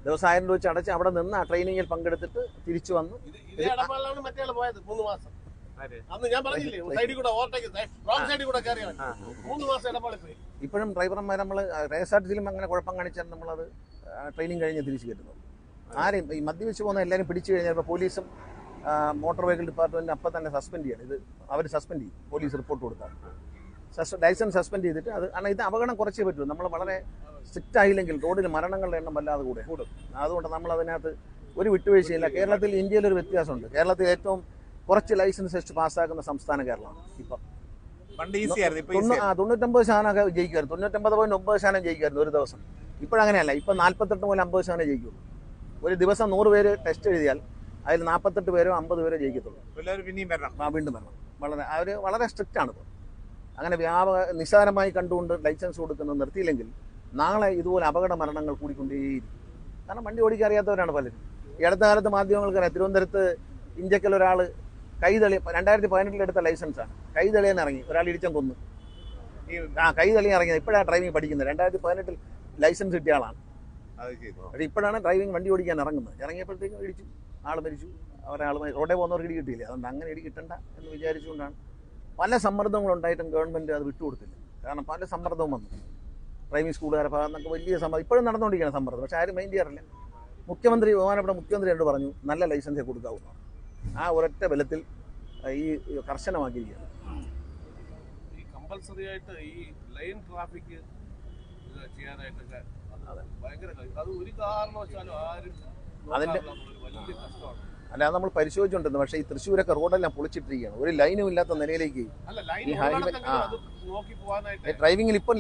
ദിവസം 1000 രൂപ വെച്ച് അടച്ച് അവിടെ നിന്ന് ആ ട്രെയിനിങ്ങിൽ പങ്കെടുത്തിട്ട് തിരിച്ചു വന്ന് ഇപ്പോഴും ഡ്രൈവർമാർ നമ്മൾ KSRTCയിലും അങ്ങനെ കുഴപ്പം കാണിച്ചാൽ നമ്മളത് ട്രെയിനിങ് കഴിഞ്ഞ് തിരിച്ചു കയറ്റുന്നു. ആരെയും ഈ മദ്യപിച്ച് പോകുന്ന എല്ലാവരും പിടിച്ചു കഴിഞ്ഞാൽ ഇപ്പോൾ പോലീസും മോട്ടോർ വെഹിക്കിൾ ഡിപ്പാർട്ട്മെൻറ്റ് അപ്പം തന്നെ സസ്പെൻഡ് ചെയ്യണം. ഇത് അവർ സസ്പെൻഡ് ചെയ്യും. പോലീസ് റിപ്പോർട്ട് കൊടുത്താൽ ലൈസൻസ് സസ്പെൻഡ് ചെയ്തിട്ട് അത്. കാരണം ഇത് അപകടം കുറച്ചേ പറ്റൂ. നമ്മൾ വളരെ സ്ട്രിക്റ്റ് ആയില്ലെങ്കിൽ റോഡിൽ മരണങ്ങളുടെ എണ്ണം വല്ലാതെ കൂടും. അതുകൊണ്ട് നമ്മൾ അതിനകത്ത് ഒരു വിട്ടുവീഴ്ചയില്ല. കേരളത്തിൽ ഇന്ത്യയിലൊരു വ്യത്യാസമുണ്ട്. കേരളത്തിൽ ഏറ്റവും കുറച്ച് ലൈസൻസ് ടെസ്റ്റ് പാസ്സാക്കുന്ന സംസ്ഥാനം കേരളമാണ്. ഇപ്പം 99% ജയിക്കുമായിരുന്നു. 99.9% ജയിക്കുമായിരുന്നു ഒരു ദിവസം. ഇപ്പോഴങ്ങനെയല്ല. ഇപ്പം 48 മുതൽ 50% ജയിക്കുള്ളൂ. ഒരു ദിവസം 100 പേര് ടെസ്റ്റ് എഴുതിയാൽ അതിൽ 48 പേരോ 50 പേരോ ജയിക്കത്തുള്ളൂ. വീണ്ടും വരണം. വളരെ സ്ട്രിക്റ്റ് ആണ് ഇപ്പോൾ. അങ്ങനെ നിസ്സാരമായി കണ്ടുകൊണ്ട് ലൈസൻസ് കൊടുക്കുന്നത് നിർത്തിയില്ലെങ്കിൽ നാളെ ഇതുപോലെ അപകട മരണങ്ങൾ കൂടിക്കൊണ്ടേയിരിക്കും. കാരണം വണ്ടി ഓടിക്കാൻ അറിയാത്തവരാണ് പലരും. ഈ അടുത്ത കാലത്ത് മാധ്യമങ്ങൾക്കറിയാം, തിരുവനന്തപുരത്ത് ഇഞ്ചക്കൽ ഒരാൾ കൈതളി 2018 എടുത്ത ലൈസൻസാണ്, കൈതളിയാൻ ഇറങ്ങി ഒരാൾ ഇടിച്ചം കൊന്നു. കൈതളിയാൻ ഇറങ്ങിയത് ഇപ്പോഴാണ് ഡ്രൈവിംഗ് പഠിക്കുന്നത്. 2018 ലൈസൻസ് കിട്ടിയ ആളാണ്. പക്ഷേ ഇപ്പോഴാണ് ഡ്രൈവിംഗ് വണ്ടി ഓടിക്കാൻ ഇറങ്ങുന്നത്. ഇറങ്ങിയപ്പോഴത്തേക്കും ഇടിച്ചു, ആൾ മരിച്ചു. ഒരാൾ റോഡേ പോകുന്നവർക്ക് ഇടി കിട്ടിയില്ല. അതുകൊണ്ട് അങ്ങനെ ഇടി കിട്ടണ്ട എന്ന് വിചാരിച്ചുകൊണ്ടാണ്. പല സമ്മർദ്ദങ്ങളുണ്ടായിട്ടും ഗവൺമെൻറ് അത് വിട്ടുകൊടുത്തില്ല. കാരണം പല സമ്മർദ്ദവും വന്നു. ഡ്രൈവിംഗ് സ്കൂളുകാരെ ഭാഗത്ത് നിന്നൊക്കെ വലിയ സമ്മർദ്ദം ഇപ്പോഴും നടന്നുകൊണ്ടിരിക്കുകയാണ് സമ്മർദ്ദം. പക്ഷേ ആരും മൈൻഡ് ചെയ്യാറില്ല. ബഹുമാനപ്പെട്ട മുഖ്യമന്ത്രി എന്നോട് പറഞ്ഞു നല്ല ലൈസൻസേ കൊടുക്കാവൂ. ആ ഒരൊറ്റ ബലത്തിൽ ഈ കർശനമാക്കിയിരിക്കുകയാണ്. ഈ കമ്പൽസറി ആയിട്ട് ഈ ലൈൻ ട്രാഫിക് ചെയ്യാനായിട്ടൊക്കെ ഭയങ്കര അത് ഒരു കാരണവശാലും ആരും അതിന്റെ വലിയ കഷ്ടമാണ്. അല്ല, അത് നമ്മൾ പരിശോധിച്ചുകൊണ്ടിരുന്നു. പക്ഷേ ഈ തൃശ്ശൂരൊക്കെ റോഡെല്ലാം പൊളിച്ചിട്ടിരിക്കുകയാണ്. ഒരു ലൈനും ഇല്ലാത്ത നിലയിലേക്ക് ഈ ഹൈവേ ഡ്രൈവിംഗിൽ ഇപ്പോൾ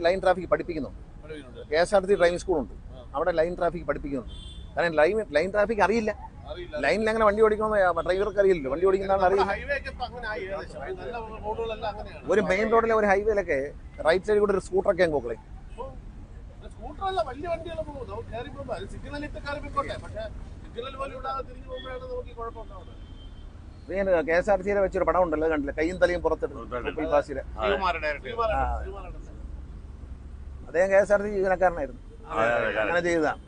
ലൈൻ ട്രാഫിക് പഠിപ്പിക്കുന്നുണ്ട്. KSRTC ഡ്രൈവിംഗ് സ്കൂളുണ്ട്, അവിടെ ലൈൻ ട്രാഫിക് പഠിപ്പിക്കുന്നുണ്ട്. കാരണം ലൈൻ ട്രാഫിക് അറിയില്ല. ലൈനിൽ അങ്ങനെ വണ്ടി ഓടിക്കണമെന്ന് ഡ്രൈവർക്ക് അറിയില്ലല്ലോ. വണ്ടി ഓടിക്കുന്ന അറിയില്ല. ഒരു മെയിൻ റോഡിലെ ഒരു ഹൈവേയിലൊക്കെ റൈറ്റ് സൈഡിൽ കൂടെ ഒരു സ്കൂട്ടറൊക്കെ അങ്ങ് പോക്കളെ. സ്കൂട്ടറല്ല, വലിയ വണ്ടികളെ പോകും. നമുക്ക് കയറി പോകുമ്പോൾ സിഗ്നൽ ഇട്ട് കയറി പോയിക്കോട്ടെ. പക്ഷേ സിഗ്നൽ പോലും ഇടാതെ തിരിഞ്ഞു പോകുമ്പോഴാണ് നമുക്ക് കുഴപ്പമുണ്ടാവുന്നത്. KSRTCയിലെ വെച്ചൊരു പടം ഉണ്ടല്ലോ, കണ്ടില്ല? കയ്യും തലയും പുറത്തിട്ട് അദ്ദേഹം KSRTC ജീവനക്കാരനായിരുന്നു. അങ്ങനെ ചെയ്തതാണ്.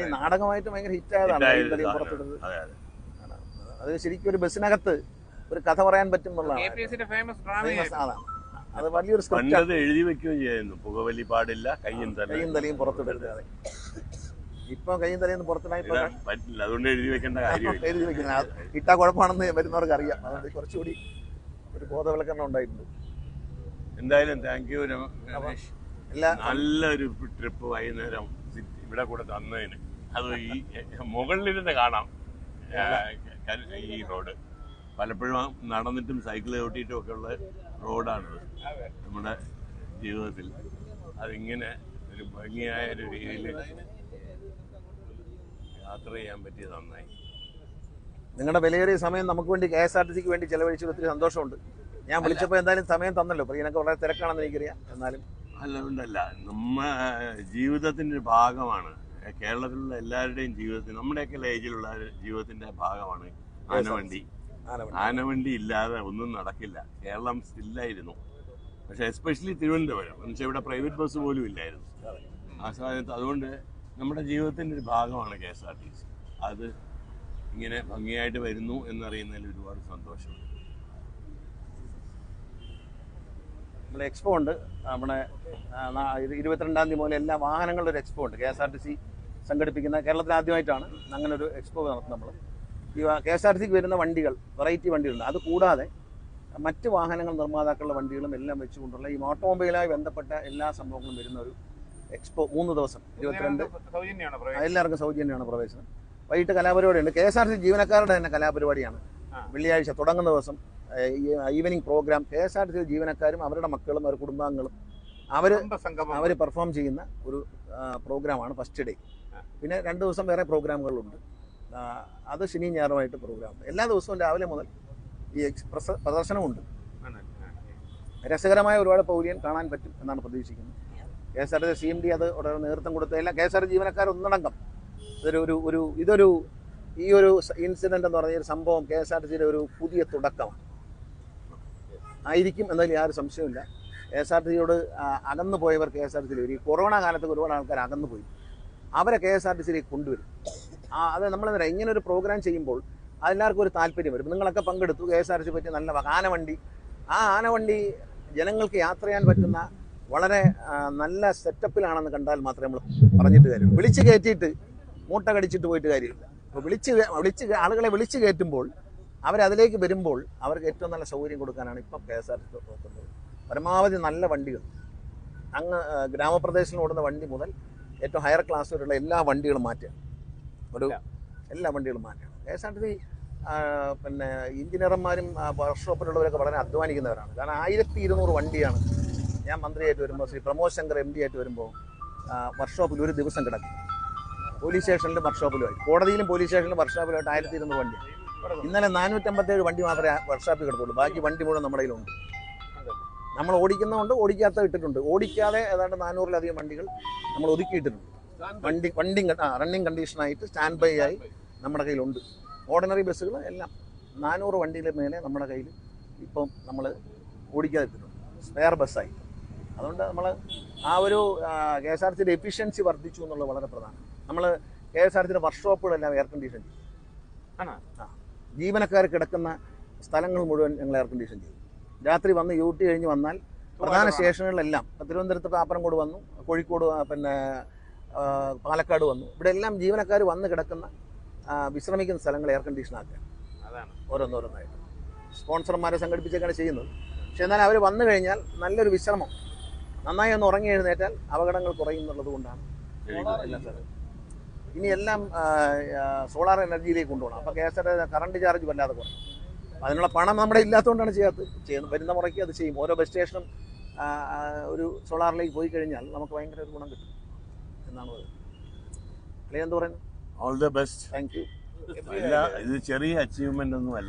ഈ നാടകമായിട്ട് ഭയങ്കര ഹിറ്റായതാണ് കയ്യും തലയും പുറത്തിട്ടത്. അത് ശരിക്കും ഒരു ബസ്സിനകത്ത് ഒരു കഥ പറയാൻ പറ്റും എന്നുള്ളതാണ്. അതാണ് അത് വലിയൊരു സ്ക്രിപ്റ്റ്. എഴുതി വെക്കുകയും ചെയ്യുന്നു, പുകവലി പാടില്ല, കയ്യും തലയും പുറത്തിടരുത്. അതെ, ഇപ്പൊ കയ്യും തലയൊന്നും പുറത്തിടാൻ പറ്റില്ല. അതുകൊണ്ട് എഴുതി വെക്കേണ്ട കാര്യം എഴുതി വെക്കുന്നത് ഇട്ടാ കുഴപ്പമാണെന്ന് വരുന്നവർക്ക് അറിയാം. അതുകൊണ്ട് കുറച്ചുകൂടി ഒരു ബോധവൽക്കരണം ഉണ്ടായിട്ടുണ്ട്. എന്തായാലും താങ്ക് യു രമേശ്. നല്ലൊരു ട്രിപ്പ് വൈകുന്നേരം ഇവിടെ കൂടെ തന്നതിന്. അത് ഈ മുകളിലിരുന്ന് കാണാം ഈ റോഡ്. പലപ്പോഴും നടന്നിട്ടും സൈക്കിൾ ചവിട്ടിയിട്ടും ഒക്കെ ഉള്ള റോഡാണിത് നമ്മുടെ ജീവിതത്തിൽ. അതിങ്ങനെ ഒരു ഭംഗിയായ ഒരു രീതിയിൽ യാത്ര ചെയ്യാൻ പറ്റിയത് നന്നായി. നിങ്ങളുടെ വിലയേറിയ സമയം നമുക്ക് വേണ്ടി KSRTCക്ക് വേണ്ടി ചെലവഴിച്ചത് ഒത്തിരി സന്തോഷമുണ്ട്. ഞാൻ വിളിച്ചപ്പോൾ എന്തായാലും സമയം തന്നല്ലോ. പ്രിയനൊക്കെ വളരെ തിരക്കാണെന്ന് എനിക്കറിയാം. എന്നാലും ഉണ്ടല്ല, നമ്മ ജീവിതത്തിൻ്റെ ഒരു ഭാഗമാണ്. കേരളത്തിലുള്ള എല്ലാവരുടെയും ജീവിതത്തിൽ, നമ്മുടെയൊക്കെ ഏജിലുള്ള ജീവിതത്തിന്റെ ഭാഗമാണ് ആനവണ്ടി. ആനവണ്ടി ഇല്ലാതെ ഒന്നും നടക്കില്ല. കേരളം സ്റ്റില്ലായിരുന്നു. പക്ഷെ എസ്പെഷ്യലി തിരുവനന്തപുരം എന്നുവെച്ചാൽ ഇവിടെ പ്രൈവറ്റ് ബസ് പോലും ഇല്ലായിരുന്നു ആ സമയത്ത്. അതുകൊണ്ട് നമ്മുടെ ജീവിതത്തിൻ്റെ ഒരു ഭാഗമാണ് KSRTC. അത് ഇങ്ങനെ ഭംഗിയായിട്ട് വരുന്നു എന്നറിയുന്നതിൽ ഒരുപാട് സന്തോഷമുണ്ട്. നമ്മുടെ എക്സ്പോ ഉണ്ട്. നമ്മുടെ 22-ാം തീയതി മുതൽ എല്ലാ വാഹനങ്ങളുടെ ഒരു എക്സ്പോ ഉണ്ട്. KSRTC സംഘടിപ്പിക്കുന്ന, കേരളത്തിൽ ആദ്യമായിട്ടാണ് അങ്ങനെ ഒരു എക്സ്പോ നടത്തുന്നത്. നമ്മൾ ഈ KSRTCക്ക് വരുന്ന വണ്ടികൾ, വെറൈറ്റി വണ്ടികളുണ്ട്. അത് കൂടാതെ മറ്റ് വാഹനങ്ങൾ നിർമ്മാതാക്കളുടെ വണ്ടികളും എല്ലാം വെച്ചുകൊണ്ടുള്ള ഈ ഓട്ടോമൊബൈലുമായി ബന്ധപ്പെട്ട എല്ലാ സംഭവങ്ങളും വരുന്ന ഒരു എക്സ്പോ 3 ദിവസം 22 എല്ലാവർക്കും സൗജന്യമാണ് പ്രവേശനം. വൈകിട്ട് കലാപരിപാടിയുണ്ട്. KSRTC ജീവനക്കാരുടെ തന്നെ കലാപരിപാടിയാണ്. വെള്ളിയാഴ്ച തുടങ്ങുന്ന ദിവസം ഈവനിങ് പ്രോഗ്രാം KSRTC ജീവനക്കാരും അവരുടെ മക്കളും അവരുടെ കുടുംബാംഗങ്ങളും അവർ പെർഫോം ചെയ്യുന്ന ഒരു പ്രോഗ്രാമാണ് ഫസ്റ്റ് ഡേ. പിന്നെ 2 ദിവസം വേറെ പ്രോഗ്രാമുകളുണ്ട്. അത് ശനി ഞായറുമായിട്ട് പ്രോഗ്രാം. എല്ലാ ദിവസവും രാവിലെ മുതൽ ഈ പ്രദർശനമുണ്ട്. രസകരമായ ഒരുപാട് പൗലിയൻ കാണാൻ പറ്റും എന്നാണ് പ്രതീക്ഷിക്കുന്നത്. KSRTC CMD അത് ഉടനെ നേതൃത്വം കൊടുത്ത എല്ലാ KSRTC ജീവനക്കാർ ഒന്നടങ്കം ഇതൊരു ഈ ഒരു ഇൻസിഡന്റ് എന്ന് പറഞ്ഞ ഒരു സംഭവം KSRTCയുടെ ഒരു പുതിയ തുടക്കമാണ് ആയിരിക്കും എന്നതിൽ യാതൊരു സംശയമില്ല. KSRTCയോട് അകന്നു പോയവർ KSRTCയിൽ ഈ കൊറോണ കാലത്ത് ഒരുപാട് ആൾക്കാർ അകന്നു പോയി. അവരെ KSRTCയിലേക്ക് കൊണ്ടുവരും. അത് നമ്മളെന്താ ഇങ്ങനെ ഒരു പ്രോഗ്രാം ചെയ്യുമ്പോൾ അതെല്ലാവർക്കും ഒരു താല്പര്യം വരും. നിങ്ങളൊക്കെ പങ്കെടുത്തു, KSRTC പറ്റി നല്ല ആനവണ്ടി. ആ ആനവണ്ടി ജനങ്ങൾക്ക് യാത്ര ചെയ്യാൻ പറ്റുന്ന വളരെ നല്ല സെറ്റപ്പിലാണെന്ന് കണ്ടാൽ മാത്രമേ നമ്മൾ പറഞ്ഞിട്ട് കാര്യമുള്ളൂ. വിളിച്ച് കയറ്റിയിട്ട് മൂട്ട കടിച്ചിട്ട് പോയിട്ട് കാര്യമില്ല. അപ്പോൾ ആളുകളെ വിളിച്ച് കയറ്റുമ്പോൾ അവരതിലേക്ക് വരുമ്പോൾ അവർക്ക് ഏറ്റവും നല്ല സൗകര്യം കൊടുക്കാനാണ് ഇപ്പം KSRTC നോക്കുന്നത്. പരമാവധി നല്ല വണ്ടികൾ അങ്ങ് ഗ്രാമപ്രദേശത്തിൽ ഓടുന്ന വണ്ടി മുതൽ ഏറ്റവും ഹയർ ക്ലാസ് വരെയുള്ള എല്ലാ വണ്ടികളും മാറ്റുകയാണ്. എല്ലാ വണ്ടികളും മാറ്റുകയാണ്. KSRTC പിന്നെ എഞ്ചിനീയർമാരും വർക്ക്ഷോപ്പിലുള്ളവരൊക്കെ വളരെ അധ്വാനിക്കുന്നവരാണ്. കാരണം 1200 വണ്ടിയാണ്. ഞാൻ മന്ത്രിയായിട്ട് വരുമ്പോൾ ശ്രീ പ്രമോദ് ശങ്കർ MD ആയിട്ട് വരുമ്പോൾ വർക്ക്ഷോപ്പിൽ ഒരു ദിവസം കിടക്കും. പോലീസ് സ്റ്റേഷനിലും വർക്ക്ഷോപ്പിലുമായി, കോടതിയിലും പോലീസ് സ്റ്റേഷനിലും വർക്ക്ഷോപ്പിലുമായിട്ട് 1200 വണ്ടിയാണ്. ഇന്നലെ 457 വണ്ടി മാത്രമേ വർക്ക്ഷോപ്പിൽ കിടത്തുള്ളൂ. ബാക്കി വണ്ടി മുഴുവൻ നമ്മുടെ കയ്യിലുണ്ട്. നമ്മൾ ഓടിക്കുന്നതുകൊണ്ട് ഓടിക്കാത്ത ഇട്ടിട്ടുണ്ട്. ഓടിക്കാതെ ഏതാണ്ട് 400-ലധികം വണ്ടികൾ നമ്മൾ ഒതുക്കിയിട്ടിട്ടുണ്ട്. റണ്ണിങ് കണ്ടീഷനായിട്ട് സ്റ്റാൻഡ് ബൈ ആയി നമ്മുടെ കയ്യിലുണ്ട്. ഓർഡിനറി ബസ്സുകൾ എല്ലാം 400 വണ്ടിയുടെ മേലെ നമ്മുടെ കയ്യിൽ ഇപ്പം നമ്മൾ ഓടിക്കാതിട്ടുണ്ട്, സ്പെയർ ബസ്സായി. അതുകൊണ്ട് നമ്മൾ ആ ഒരു KSRTC എഫിഷ്യൻസി വർദ്ധിച്ചു എന്നുള്ളത് വളരെ പ്രധാനം. നമ്മൾ KSRTC വർക്ക്ഷോപ്പുകളെല്ലാം എയർ കണ്ടീഷൻ ചെയ്യും. ജീവനക്കാർ കിടക്കുന്ന സ്ഥലങ്ങൾ മുഴുവൻ ഞങ്ങൾ എയർ കണ്ടീഷൻ ചെയ്യും. രാത്രി വന്ന് ഡ്യൂട്ടി കഴിഞ്ഞ് വന്നാൽ പ്രധാന സ്റ്റേഷനുകളിലെല്ലാം, തിരുവനന്തപുരത്ത് പാപ്പനംകോട് വന്നു, കോഴിക്കോട് പിന്നെ പാലക്കാട് വന്നു, ഇവിടെ എല്ലാം ജീവനക്കാർ വന്ന് കിടക്കുന്ന വിശ്രമിക്കുന്ന സ്ഥലങ്ങൾ എയർ കണ്ടീഷൻ ആക്കുക. ഓരോന്നോരോന്നായിട്ട് സ്പോൺസർമാരെ സംഘടിപ്പിച്ചൊക്കെയാണ് ചെയ്യുന്നത്. പക്ഷെ എന്നാൽ അവർ വന്നു കഴിഞ്ഞാൽ നല്ലൊരു വിശ്രമം, നന്നായി ഒന്ന് ഉറങ്ങി എഴുന്നേറ്റാൽ അപകടങ്ങൾ കുറയും എന്നുള്ളത് കൊണ്ടാണ് എല്ലാം സ്ഥലം. ഇനി എല്ലാം സോളാർ എനർജിയിലേക്ക് കൊണ്ടുപോകണം. അപ്പോൾ KSRTC കറണ്ട് ചാർജ് വല്ലാതെ കുറയും. അതിനുള്ള പണം നമ്മുടെ ഇല്ലാത്തതുകൊണ്ടാണ് ചെയ്യുന്നത്. വരുന്ന മുറയ്ക്ക് അത് ചെയ്യും. ഓരോ ബസ് സ്റ്റേഷനും ഒരു സോളാറിലേക്ക് പോയി കഴിഞ്ഞാൽ നമുക്ക് ഭയങ്കര ഒരു ഗുണം കിട്ടും എന്നാണ് പറയുന്നത്. എന്ത് പറയുന്നത്? All the best. Thank you. ഇത് ചെറിയ അച്ചീവ്മെന്റ് ഒന്നും അല്ല.